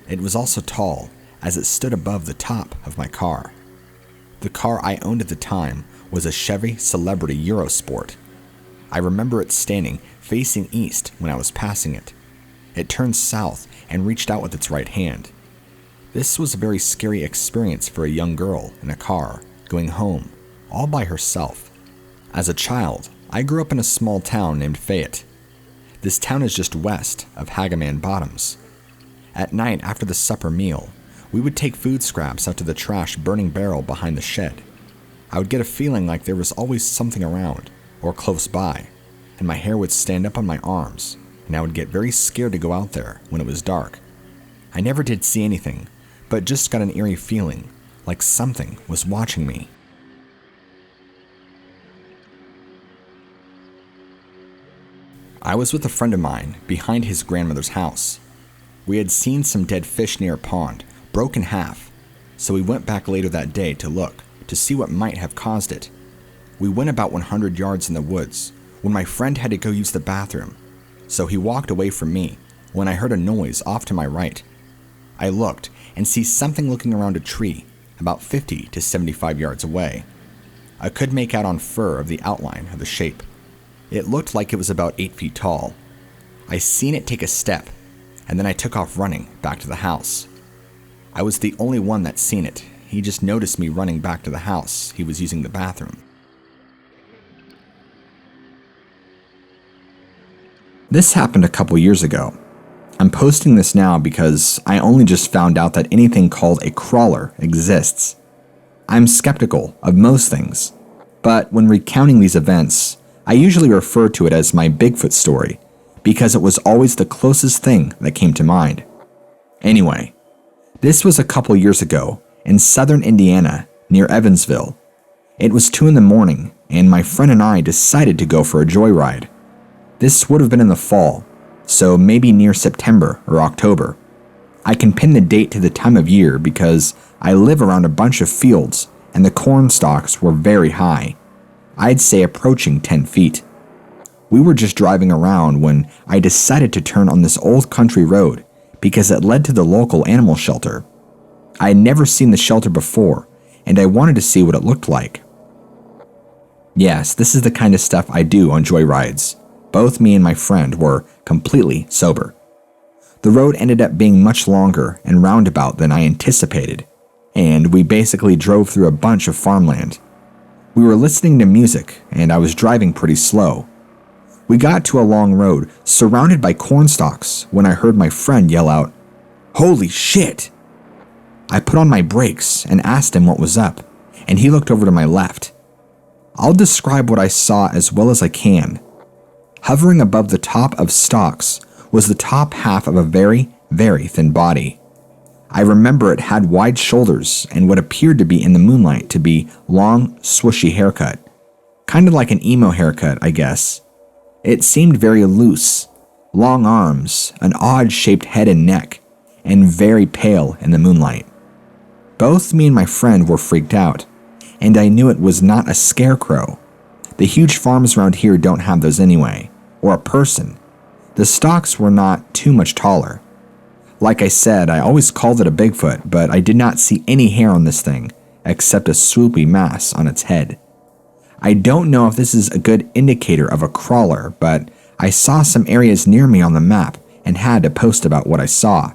It was also tall, as it stood above the top of my car. The car I owned at the time was a Chevy Celebrity Eurosport. I remember it standing facing east when I was passing it. It turned south and reached out with its right hand. This was a very scary experience for a young girl in a car, going home, all by herself. As a child, I grew up in a small town named Fayette. This town is just west of Hagaman Bottoms. At night after the supper meal, we would take food scraps out to the trash burning barrel behind the shed. I would get a feeling like there was always something around, or close by, and my hair would stand up on my arms, and I would get very scared to go out there when it was dark. I never did see anything, but just got an eerie feeling, like something was watching me. I was with a friend of mine behind his grandmother's house. We had seen some dead fish near a pond, broke in half, so we went back later that day to look, to see what might have caused it. We went about 100 yards in the woods, when my friend had to go use the bathroom, so he walked away from me, when I heard a noise off to my right. I looked, and see something looking around a tree, about 50 to 75 yards away. I could make out on fur of the outline of the shape. It looked like it was about 8 feet tall. I seen it take a step, and then I took off running back to the house. I was the only one that seen it. He just noticed me running back to the house. He was using the bathroom. This happened a couple years ago. I'm posting this now because I only just found out that anything called a crawler exists. I'm skeptical of most things, but when recounting these events, I usually refer to it as my Bigfoot story because it was always the closest thing that came to mind. Anyway, this was a couple years ago in southern Indiana near Evansville. It was 2 a.m, and my friend and I decided to go for a joyride. This would have been in the fall, so maybe near September or October. I can pin the date to the time of year because I live around a bunch of fields and the corn stalks were very high. I'd say approaching 10 feet. We were just driving around when I decided to turn on this old country road because it led to the local animal shelter. I had never seen the shelter before, and I wanted to see what it looked like. Yes, this is the kind of stuff I do on joyrides. Both me and my friend were completely sober. The road ended up being much longer and roundabout than I anticipated, and we basically drove through a bunch of farmland. We were listening to music, and I was driving pretty slow. We got to a long road surrounded by corn stalks when I heard my friend yell out, "Holy shit!" I put on my brakes and asked him what was up, and he looked over to my left. I'll describe what I saw as well as I can. Hovering above the top of stalks was the top half of a very, very thin body. I remember it had wide shoulders and what appeared to be in the moonlight to be long, swooshy haircut. Kind of like an emo haircut, I guess. It seemed very loose, long arms, an odd-shaped head and neck, and very pale in the moonlight. Both me and my friend were freaked out, and I knew it was not a scarecrow. The huge farms around here don't have those anyway, or a person. The stalks were not too much taller. Like I said, I always called it a Bigfoot, but I did not see any hair on this thing, except a swoopy mass on its head. I don't know if this is a good indicator of a crawler, but I saw some areas near me on the map and had to post about what I saw.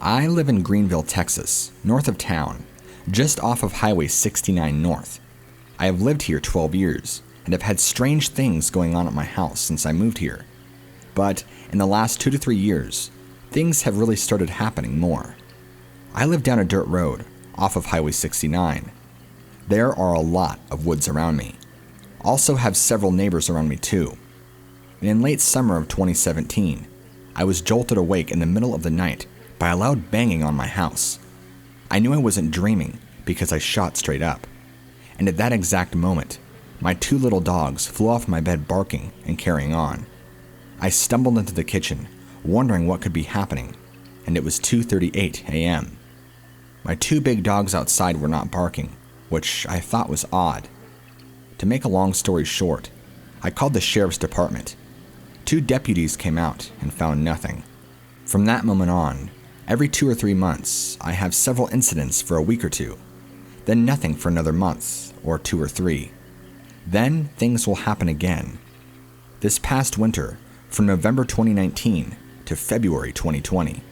I live in Greenville, Texas, north of town, just off of Highway 69 North. I have lived here 12 years and have had strange things going on at my house since I moved here. But in the last 2 to 3 years, things have really started happening more. I live down a dirt road off of Highway 69. There are a lot of woods around me. Also have several neighbors around me too. And in late summer of 2017, I was jolted awake in the middle of the night by a loud banging on my house. I knew I wasn't dreaming because I shot straight up. And at that exact moment, my 2 little dogs flew off my bed barking and carrying on. I stumbled into the kitchen, wondering what could be happening, and it was 2:38 a.m. My 2 big dogs outside were not barking, which I thought was odd. To make a long story short, I called the sheriff's department. 2 deputies came out and found nothing. From that moment on, every 2 or 3 months, I have several incidents for a week or 2, then nothing for another month or 2 or 3. Then things will happen again. This past winter, from November 2019 to February 2020,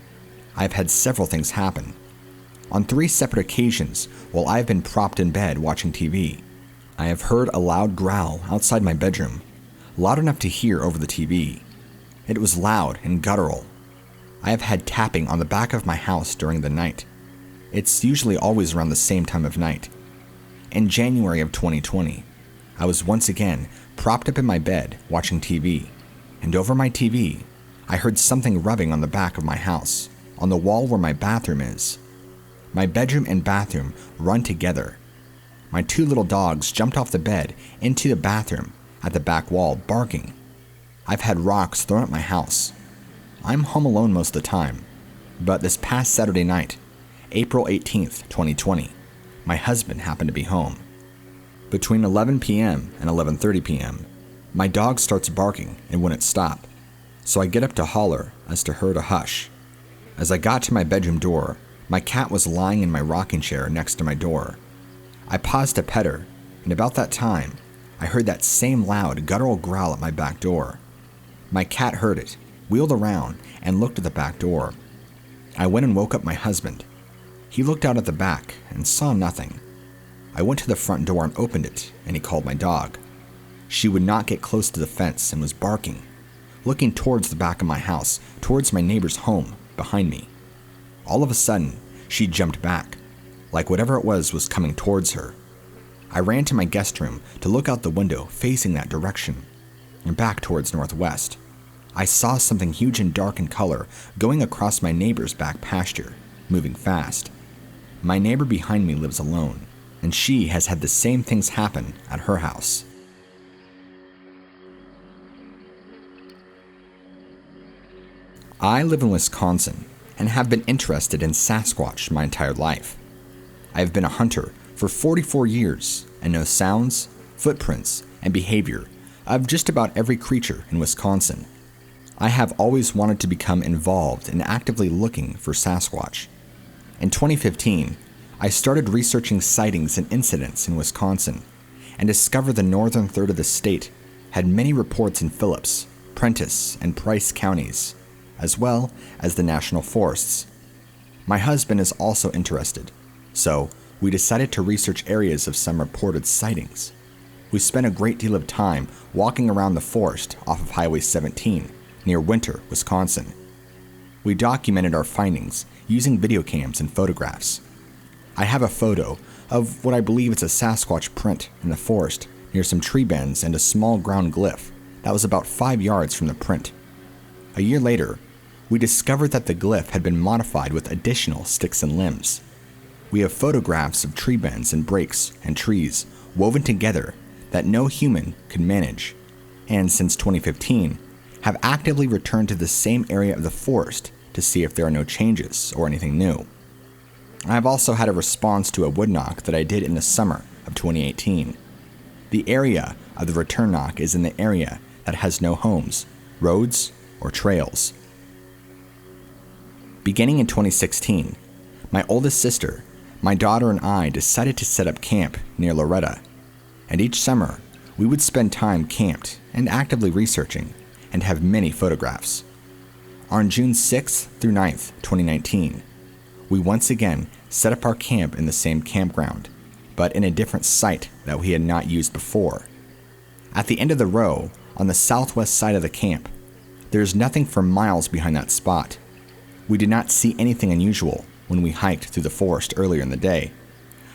I've had several things happen. On 3 separate occasions, while I've been propped in bed watching TV, I have heard a loud growl outside my bedroom, loud enough to hear over the TV. It was loud and guttural. I have had tapping on the back of my house during the night. It's usually always around the same time of night. In January of 2020, I was once again propped up in my bed watching TV, and over my TV, I heard something rubbing on the back of my house, on the wall where my bathroom is. My bedroom and bathroom run together. My 2 little dogs jumped off the bed into the bathroom at the back wall, barking. I've had rocks thrown at my house. I'm home alone most of the time, but this past Saturday night, April 18th, 2020, my husband happened to be home. Between 11 p.m. and 11:30 p.m., my dog starts barking and wouldn't stop, so I get up to holler as to her to hush. As I got to my bedroom door, my cat was lying in my rocking chair next to my door. I paused to pet her, and about that time, I heard that same loud guttural growl at my back door. My cat heard it, wheeled around, and looked at the back door. I went and woke up my husband. He looked out at the back and saw nothing. I went to the front door and opened it, and he called my dog. She would not get close to the fence and was barking, looking towards the back of my house, towards my neighbor's home, behind me. All of a sudden, she jumped back, like whatever it was coming towards her. I ran to my guest room to look out the window facing that direction, and back towards northwest. I saw something huge and dark in color going across my neighbor's back pasture, moving fast. My neighbor behind me lives alone, and she has had the same things happen at her house. I live in Wisconsin and have been interested in Sasquatch my entire life. I have been a hunter for 44 years and know sounds, footprints, and behavior of just about every creature in Wisconsin. I have always wanted to become involved in actively looking for Sasquatch. In 2015, I started researching sightings and incidents in Wisconsin and discovered the northern third of the state had many reports in Phillips, Prentiss, and Price counties, as well as the national forests. My husband is also interested, so we decided to research areas of some reported sightings. We spent a great deal of time walking around the forest off of Highway 17 near Winter, Wisconsin. We documented our findings using video cams and photographs. I have a photo of what I believe is a Sasquatch print in the forest near some tree bends and a small ground glyph that was about 5 yards from the print. A year later, we discovered that the glyph had been modified with additional sticks and limbs. We have photographs of tree bends and breaks and trees woven together that no human could manage, and since 2015, have actively returned to the same area of the forest to see if there are no changes or anything new. I have also had a response to a wood knock that I did in the summer of 2018. The area of the return knock is in the area that has no homes, roads, or trails. Beginning in 2016, my oldest sister, my daughter, and I decided to set up camp near Loretta, and each summer we would spend time camped and actively researching and have many photographs. On June 6th through 9th, 2019, we once again set up our camp in the same campground, but in a different site that we had not used before. At the end of the row, on the southwest side of the camp, there is nothing for miles behind that spot. We did not see anything unusual when we hiked through the forest earlier in the day,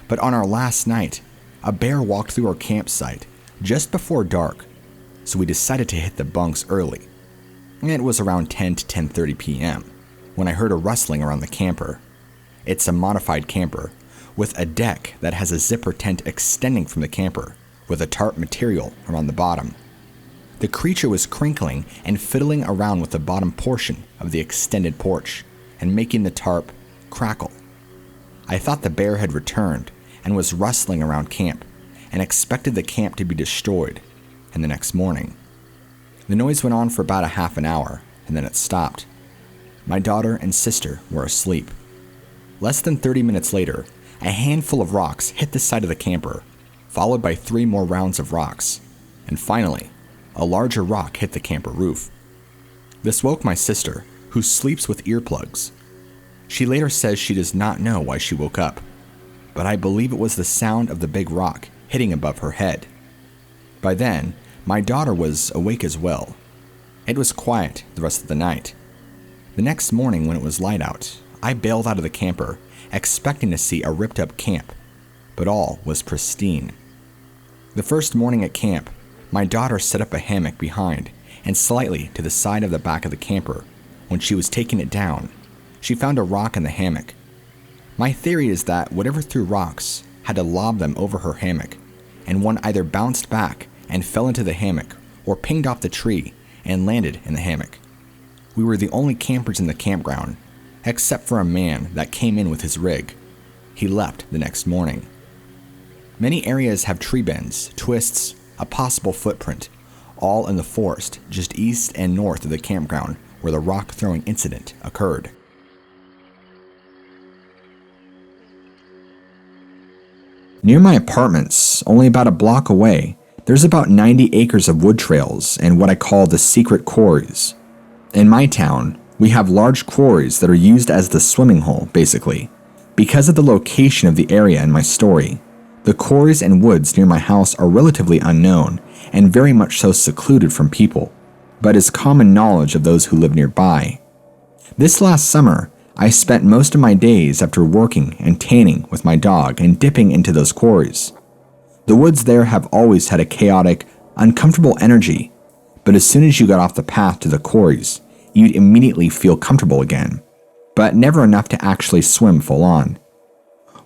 but on our last night, a bear walked through our campsite just before dark, so we decided to hit the bunks early. It was around 10 to 10:30 p.m. when I heard a rustling around the camper. It's a modified camper with a deck that has a zipper tent extending from the camper with a tarp material around the bottom. The creature was crinkling and fiddling around with the bottom portion of the extended porch and making the tarp crackle. I thought the bear had returned and was rustling around camp and expected the camp to be destroyed, and the next morning. The noise went on for about a half an hour and then it stopped. My daughter and sister were asleep. Less than 30 minutes later, a handful of rocks hit the side of the camper, followed by 3 more rounds of rocks, and finally, a larger rock hit the camper roof. This woke my sister, who sleeps with earplugs. She later says she does not know why she woke up, but I believe it was the sound of the big rock hitting above her head. By then, my daughter was awake as well. It was quiet the rest of the night. The next morning when it was light out, I bailed out of the camper, expecting to see a ripped up camp, but all was pristine. The first morning at camp, my daughter set up a hammock behind and slightly to the side of the back of the camper. When she was taking it down, she found a rock in the hammock. My theory is that whatever threw rocks had to lob them over her hammock, and one either bounced back and fell into the hammock or pinged off the tree and landed in the hammock. We were the only campers in the campground, except for a man that came in with his rig. He left the next morning. Many areas have tree bends, twists, a possible footprint, all in the forest just east and north of the campground where the rock throwing incident occurred. Near my apartments, only about a block away, there's about 90 acres of wood trails and what I call the secret quarries. In my town, we have large quarries that are used as the swimming hole, basically. Because of the location of the area in my story, the quarries and woods near my house are relatively unknown and very much so secluded from people, but is common knowledge of those who live nearby. This last summer, I spent most of my days after working and tanning with my dog and dipping into those quarries. The woods there have always had a chaotic, uncomfortable energy, but as soon as you got off the path to the quarries, you'd immediately feel comfortable again, but never enough to actually swim full on.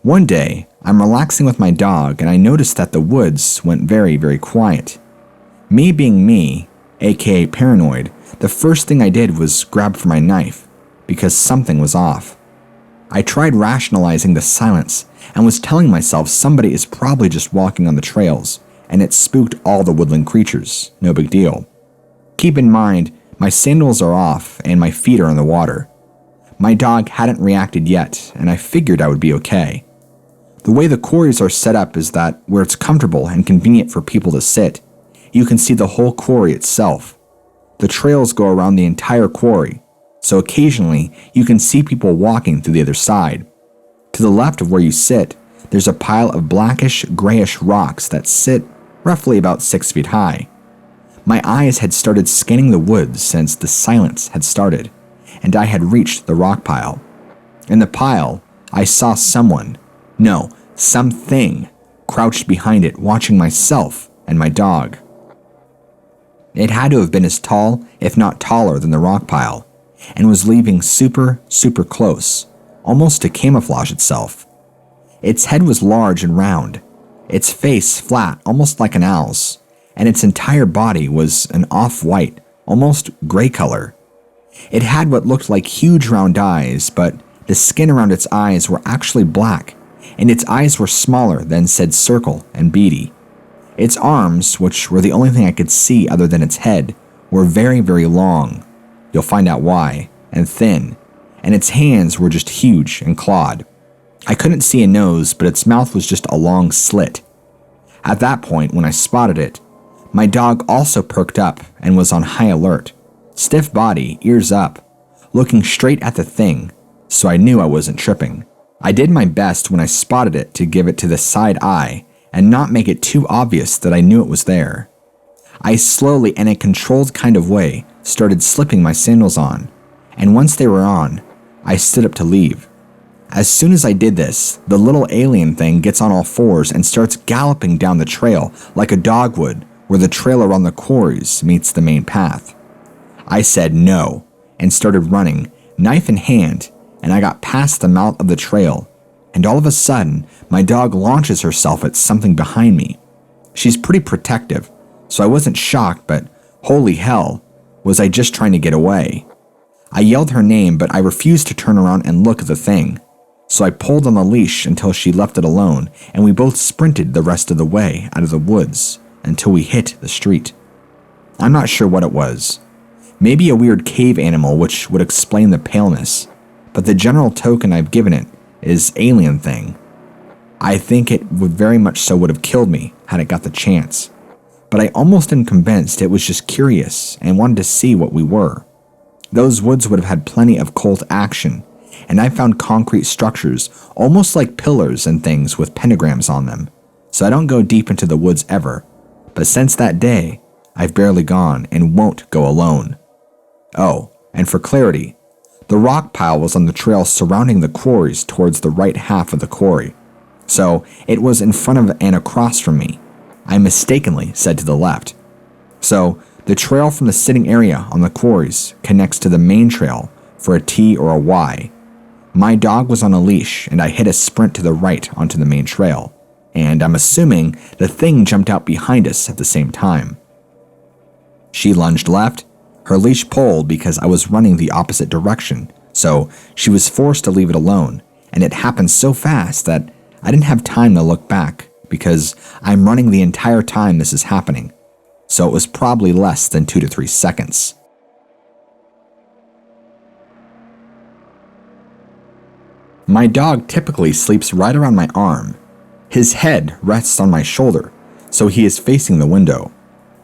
One day, I'm relaxing with my dog and I noticed that the woods went very, very quiet. Me being me, aka paranoid, the first thing I did was grab for my knife, because something was off. I tried rationalizing the silence and was telling myself somebody is probably just walking on the trails, and it spooked all the woodland creatures, no big deal. Keep in mind, my sandals are off and my feet are in the water. My dog hadn't reacted yet, and I figured I would be okay. The way the quarries are set up is that where it's comfortable and convenient for people to sit, you can see the whole quarry itself. The trails go around the entire quarry, so occasionally you can see people walking through the other side. To the left of where you sit, there's a pile of blackish, grayish rocks that sit roughly about 6 feet high. My eyes had started scanning the woods since the silence had started, and I had reached the rock pile. In the pile, I saw something, crouched behind it, watching myself and my dog. It had to have been as tall, if not taller, than the rock pile, and was leaving super close, almost to camouflage itself. Its head was large and round, its face flat, almost like an owl's, and its entire body was an off-white, almost gray color. It had what looked like huge round eyes, but the skin around its eyes were actually black, and its eyes were smaller than said circle and beady. Its arms, which were the only thing I could see other than its head, were very long. You'll find out why, and thin, and its hands were just huge and clawed. I couldn't see a nose, but its mouth was just a long slit. At that point, when I spotted it, my dog also perked up and was on high alert, stiff body, ears up, looking straight at the thing, so I knew I wasn't tripping. I did my best when I spotted it to give it to the side eye and not make it too obvious that I knew it was there. I slowly, in a controlled kind of way, started slipping my sandals on, and once they were on, I stood up to leave. As soon as I did this, the little alien thing gets on all fours and starts galloping down the trail like a dog would, where the trail around the quarries meets the main path. I said no, and started running, knife in hand, and I got past the mouth of the trail, and all of a sudden, my dog launches herself at something behind me. She's pretty protective, so I wasn't shocked, but holy hell, was I just trying to get away. I yelled her name, but I refused to turn around and look at the thing, so I pulled on the leash until she left it alone, and we both sprinted the rest of the way out of the woods until we hit the street. I'm not sure what it was. Maybe a weird cave animal, which would explain the paleness, but the general token I've given it is alien thing. I think it would very much so would have killed me had it got the chance, but I almost am convinced it was just curious and wanted to see what we were. Those woods would have had plenty of cult action, and I found concrete structures almost like pillars and things with pentagrams on them, so I don't go deep into the woods ever, but since that day, I've barely gone and won't go alone. Oh, and for clarity, the rock pile was on the trail surrounding the quarries towards the right half of the quarry, so it was in front of and across from me. I mistakenly said to the left. So, the trail from the sitting area on the quarries connects to the main trail for a T or a Y. My dog was on a leash, and I hit a sprint to the right onto the main trail, and I'm assuming the thing jumped out behind us at the same time. She lunged left. Her leash pulled because I was running the opposite direction, so she was forced to leave it alone, and it happened so fast that I didn't have time to look back because I'm running the entire time this is happening, so it was probably less than 2 to 3 seconds. My dog typically sleeps right around my arm. His head rests on my shoulder, so he is facing the window.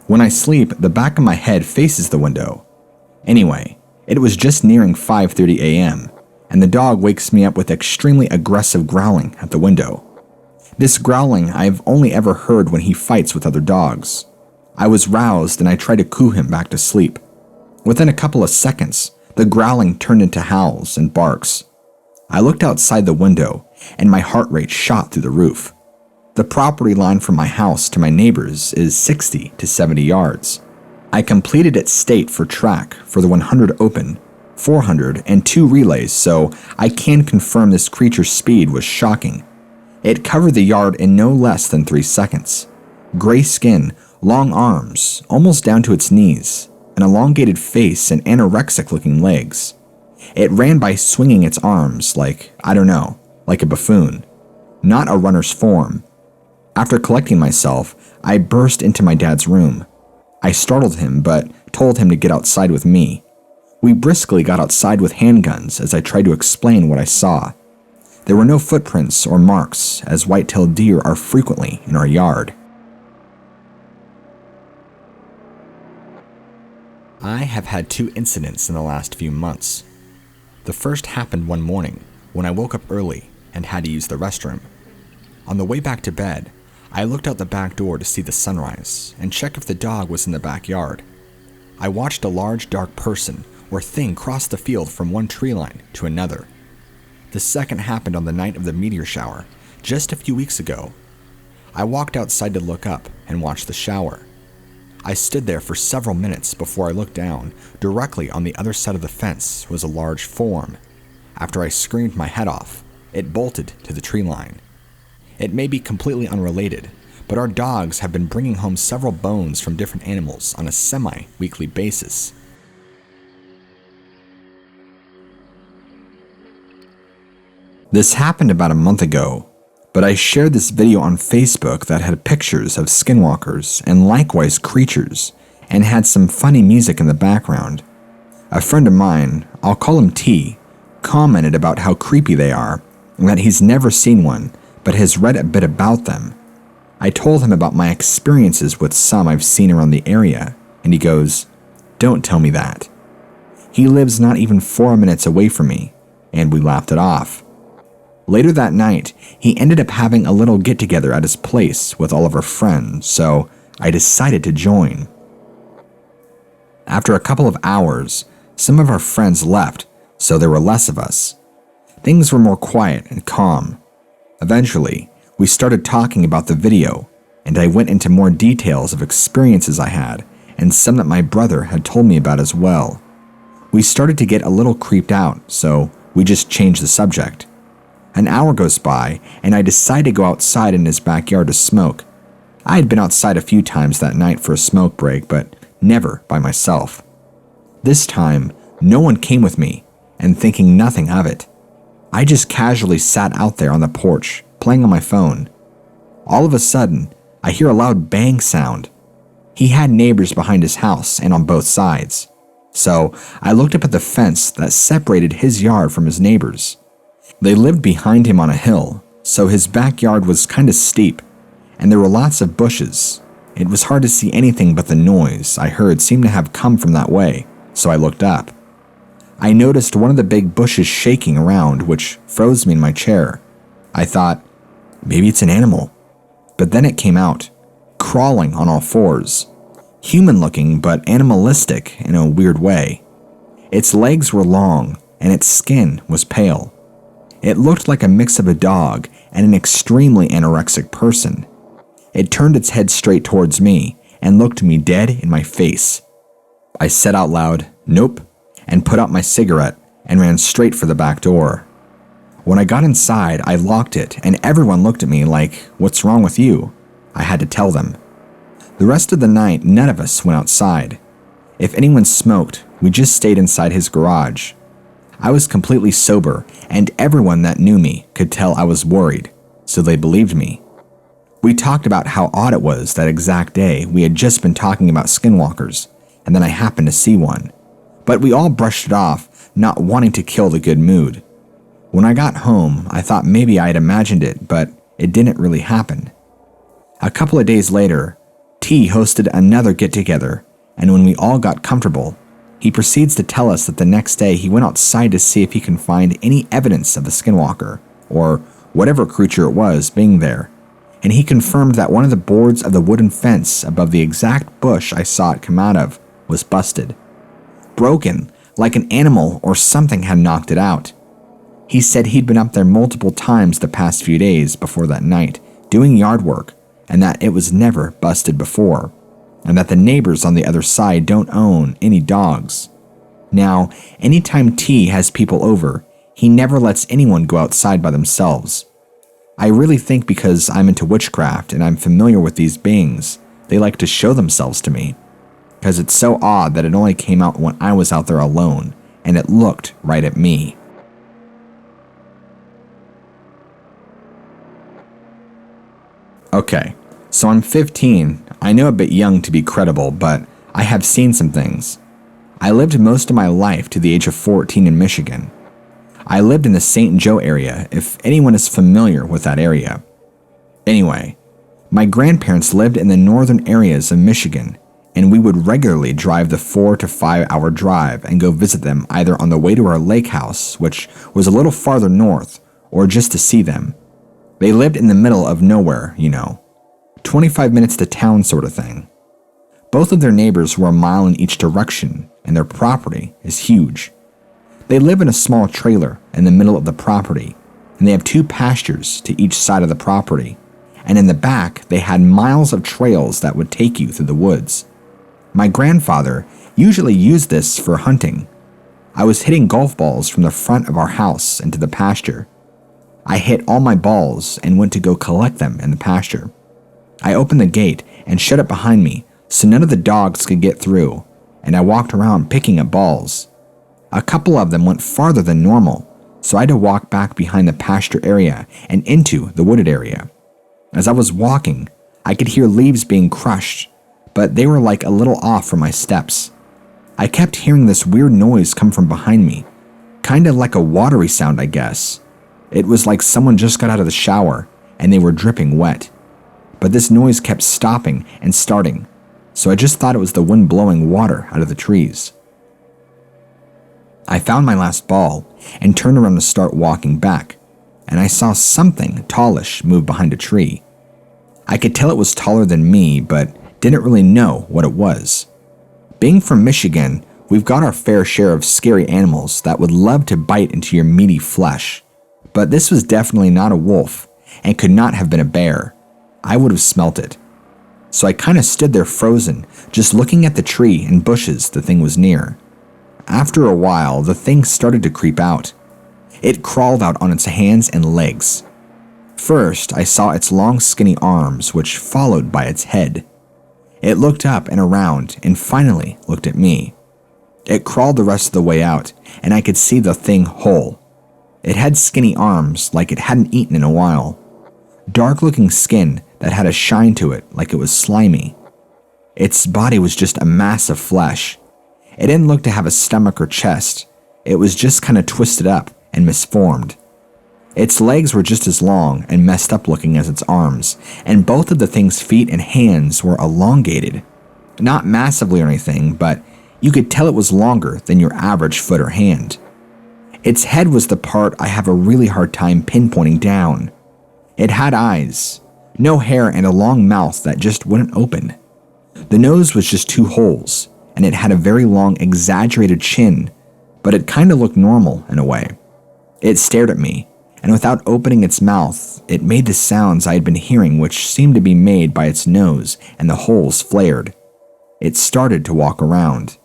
When I sleep, the back of my head faces the window. Anyway, it was just nearing 5:30 a.m., and the dog wakes me up with extremely aggressive growling at the window. This growling I've only ever heard when he fights with other dogs. I was roused and I tried to coo him back to sleep. Within a couple of seconds, the growling turned into howls and barks. I looked outside the window, and my heart rate shot through the roof. The property line from my house to my neighbor's is 60 to 70 yards. I completed its state for track for the 100 open, 400, and 2 relays, so I can confirm this creature's speed was shocking. It covered the yard in no less than 3 seconds. Gray skin, long arms, almost down to its knees, an elongated face, and anorexic-looking legs. It ran by swinging its arms like a buffoon, not a runner's form. After collecting myself, I burst into my dad's room. I startled him, but told him to get outside with me. We briskly got outside with handguns as I tried to explain what I saw. There were no footprints or marks, as white-tailed deer are frequently in our yard. I have had 2 incidents in the last few months. The first happened one morning when I woke up early and had to use the restroom. On the way back to bed, I looked out the back door to see the sunrise and check if the dog was in the backyard. I watched a large dark person or thing cross the field from one tree line to another. The second happened on the night of the meteor shower, just a few weeks ago. I walked outside to look up and watch the shower. I stood there for several minutes before I looked down. Directly on the other side of the fence was a large form. After I screamed my head off, it bolted to the tree line. It may be completely unrelated, but our dogs have been bringing home several bones from different animals on a semi-weekly basis. This happened about a month ago, but I shared this video on Facebook that had pictures of skinwalkers and likewise creatures and had some funny music in the background. A friend of mine, I'll call him T, commented about how creepy they are and that he's never seen one but has read a bit about them. I told him about my experiences with some I've seen around the area, and he goes, "Don't tell me that." He lives not even 4 minutes away from me, and we laughed it off. Later that night, he ended up having a little get-together at his place with all of our friends, so I decided to join. After a couple of hours, some of our friends left, so there were less of us. Things were more quiet and calm. Eventually, we started talking about the video, and I went into more details of experiences I had, and some that my brother had told me about as well. We started to get a little creeped out, so we just changed the subject. An hour goes by, and I decide to go outside in his backyard to smoke. I had been outside a few times that night for a smoke break, but never by myself. This time, no one came with me, and thinking nothing of it, I just casually sat out there on the porch, playing on my phone. All of a sudden, I hear a loud bang sound. He had neighbors behind his house and on both sides, so I looked up at the fence that separated his yard from his neighbors. They lived behind him on a hill, so his backyard was kind of steep, and there were lots of bushes. It was hard to see anything but the noise I heard seemed to have come from that way, so I looked up. I noticed one of the big bushes shaking around, which froze me in my chair. I thought, maybe it's an animal. But then it came out, crawling on all fours. Human-looking, but animalistic in a weird way. Its legs were long, and its skin was pale. It looked like a mix of a dog and an extremely anorexic person. It turned its head straight towards me and looked me dead in my face. I said out loud, "Nope," and put out my cigarette and ran straight for the back door. When I got inside, I locked it and everyone looked at me like, "What's wrong with you?" I had to tell them. The rest of the night, none of us went outside. If anyone smoked, we just stayed inside his garage. I was completely sober, and everyone that knew me could tell I was worried, so they believed me. We talked about how odd it was that exact day we had just been talking about skinwalkers, and then I happened to see one. But we all brushed it off, not wanting to kill the good mood. When I got home, I thought maybe I had imagined it, but it didn't really happen. A couple of days later, T hosted another get-together, and when we all got comfortable, he proceeds to tell us that the next day he went outside to see if he can find any evidence of the skinwalker, or whatever creature it was, being there, and he confirmed that one of the boards of the wooden fence above the exact bush I saw it come out of was busted. Broken, like an animal or something had knocked it out. He said he'd been up there multiple times the past few days before that night, doing yard work, and that it was never busted before, and that the neighbors on the other side don't own any dogs. Now, anytime T has people over, he never lets anyone go outside by themselves. I really think because I'm into witchcraft and I'm familiar with these beings, they like to show themselves to me. Because it's so odd that it only came out when I was out there alone, and it looked right at me. Okay, so I'm 15. I know a bit young to be credible, but I have seen some things. I lived most of my life to the age of 14 in Michigan. I lived in the St. Joe area, if anyone is familiar with that area. Anyway, my grandparents lived in the northern areas of Michigan, and we would regularly drive the 4 to 5 hour drive and go visit them either on the way to our lake house, which was a little farther north, or just to see them. They lived in the middle of nowhere, 25 minutes to town sort of thing. Both of their neighbors were a mile in each direction, and their property is huge. They live in a small trailer in the middle of the property, and they have 2 pastures to each side of the property, and in the back they had miles of trails that would take you through the woods. My grandfather usually used this for hunting. I was hitting golf balls from the front of our house into the pasture. I hit all my balls and went to go collect them in the pasture. I opened the gate and shut it behind me so none of the dogs could get through, and I walked around picking up balls. A couple of them went farther than normal, so I had to walk back behind the pasture area and into the wooded area. As I was walking, I could hear leaves being crushed, but they were like a little off from my steps. I kept hearing this weird noise come from behind me, kind of like a watery sound, I guess. It was like someone just got out of the shower and they were dripping wet. But this noise kept stopping and starting, so I just thought it was the wind blowing water out of the trees. I found my last ball and turned around to start walking back, and I saw something tallish move behind a tree. I could tell it was taller than me, but didn't really know what it was. Being from Michigan, we've got our fair share of scary animals that would love to bite into your meaty flesh, but this was definitely not a wolf and could not have been a bear. I would have smelt it. So I kind of stood there frozen, just looking at the tree and bushes the thing was near. After a while, the thing started to creep out. It crawled out on its hands and legs. First, I saw its long skinny arms, which followed by its head. It looked up and around and finally looked at me. It crawled the rest of the way out, and I could see the thing whole. It had skinny arms like it hadn't eaten in a while. Dark-looking skin that had a shine to it like it was slimy. Its body was just a mass of flesh. It didn't look to have a stomach or chest. It was just kind of twisted up and misformed. Its legs were just as long and messed up looking as its arms, and both of the thing's feet and hands were elongated. Not massively or anything, but you could tell it was longer than your average foot or hand. Its head was the part I have a really hard time pinpointing down. It had eyes, no hair, and a long mouth that just wouldn't open. The nose was just 2 holes, and it had a very long, exaggerated chin, but it kind of looked normal in a way. It stared at me, and without opening its mouth, it made the sounds I had been hearing, which seemed to be made by its nose, and the holes flared. It started to walk around.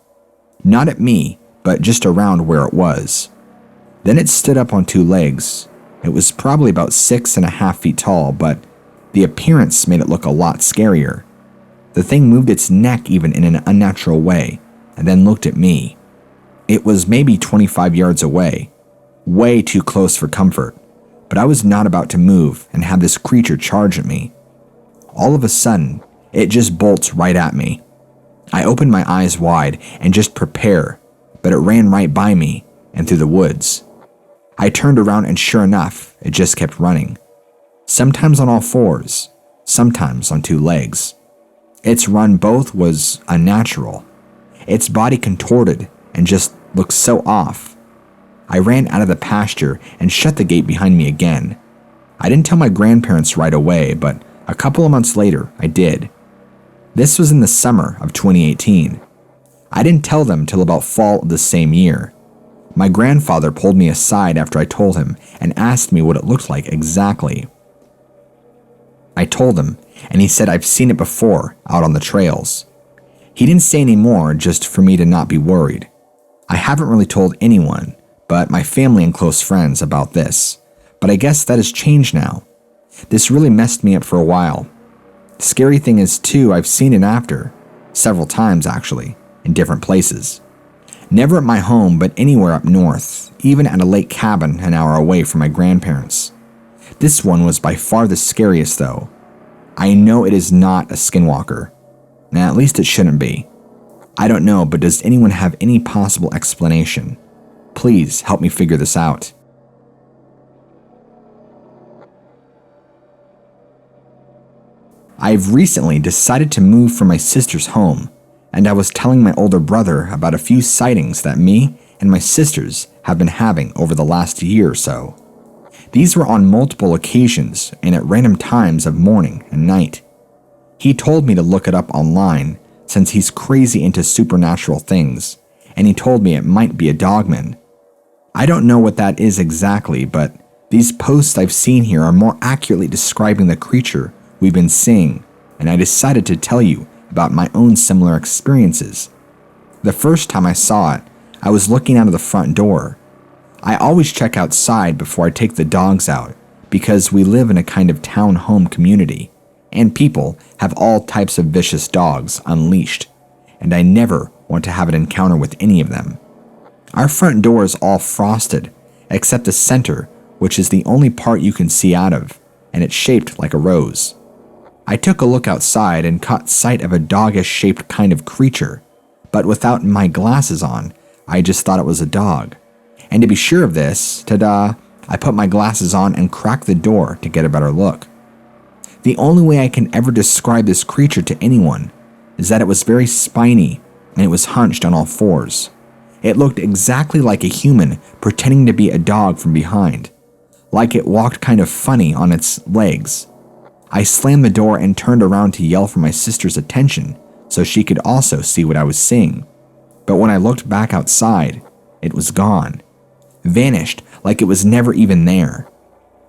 Not at me, but just around where it was. Then it stood up on 2 legs. It was probably about 6.5 feet tall, but the appearance made it look a lot scarier. The thing moved its neck even in an unnatural way, and then looked at me. It was maybe 25 yards away, way too close for comfort, but I was not about to move and have this creature charge at me. All of a sudden, it just bolts right at me. I opened my eyes wide and just prepare, but it ran right by me and through the woods. I turned around and sure enough, it just kept running. Sometimes on all 4s, sometimes on 2 legs. Its run both was unnatural. Its body contorted and just looked so off. I ran out of the pasture and shut the gate behind me again. I didn't tell my grandparents right away, but a couple of months later, I did. This was in the summer of 2018. I didn't tell them till about fall of the same year. My grandfather pulled me aside after I told him and asked me what it looked like exactly. I told him, and he said I've seen it before out on the trails. He didn't say any more, just for me to not be worried. I haven't really told anyone, but my family and close friends, about this, but I guess that has changed now. This really messed me up for a while. The scary thing is too, I've seen it after, several times actually, in different places. Never at my home, but anywhere up north, even at a lake cabin an hour away from my grandparents. This one was by far the scariest though. I know it is not a skinwalker. Nah, at least it shouldn't be. I don't know, but does anyone have any possible explanation? Please help me figure this out. I've recently decided to move from my sister's home. and I was telling my older brother about a few sightings that me and my sisters have been having over the last year or so. These were on multiple occasions and at random times of morning and night. He told me to look it up online since he's crazy into supernatural things, and he told me it might be a DOGMAN. I don't know what that is exactly, but these posts I've seen here are more accurately describing the creature we've been seeing, and I decided to tell you about my own similar experiences. The first time I saw it, I was looking out of the front door. I always check outside before I take the dogs out because we live in a kind of townhome community, and people have all types of vicious dogs unleashed, and I never want to have an encounter with any of them. Our front door is all frosted, except the center, which is the only part you can see out of, and it's shaped like a rose. I took a look outside and caught sight of a doggish-shaped kind of creature, but without my glasses on, I just thought it was a dog. And to be sure of this, ta-da, I put my glasses on and cracked the door to get a better look. The only way I can ever describe this creature to anyone is that it was very spiny and it was hunched on all fours. It looked exactly like a human pretending to be a dog from behind, like it walked kind of funny on its legs. I slammed the door and turned around to yell for my sister's attention so she could also see what I was seeing. But when I looked back outside, it was gone. Vanished like it was never even there.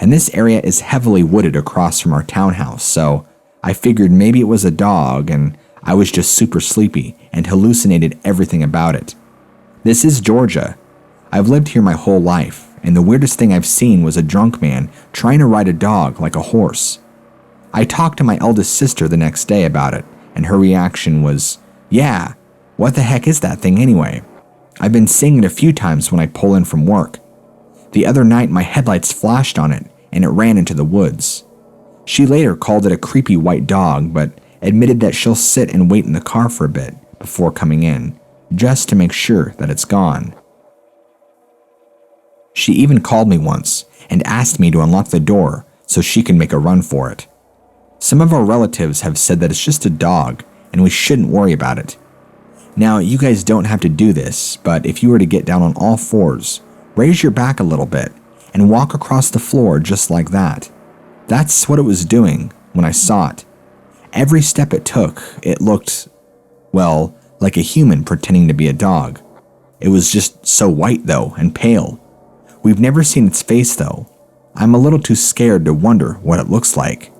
And this area is heavily wooded across from our townhouse, so I figured maybe it was a dog and I was just super sleepy and hallucinated everything about it. This is Georgia. I've lived here my whole life, and the weirdest thing I've seen was a drunk man trying to ride a dog like a horse. I talked to my eldest sister the next day about it, and her reaction was, "Yeah, what the heck is that thing anyway? I've been seeing it a few times when I pull in from work. The other night my headlights flashed on it, and it ran into the woods." She later called it a creepy white dog, but admitted that she'll sit and wait in the car for a bit before coming in, just to make sure that it's gone. She even called me once and asked me to unlock the door so she can make a run for it. Some of our relatives have said that it's just a dog and we shouldn't worry about it. Now, you guys don't have to do this, but if you were to get down on all fours, raise your back a little bit, and walk across the floor just like that. That's what it was doing when I saw it. Every step it took, it looked, well, like a human pretending to be a dog. It was just so white though, and pale. We've never seen its face though. I'm a little too scared to wonder what it looks like.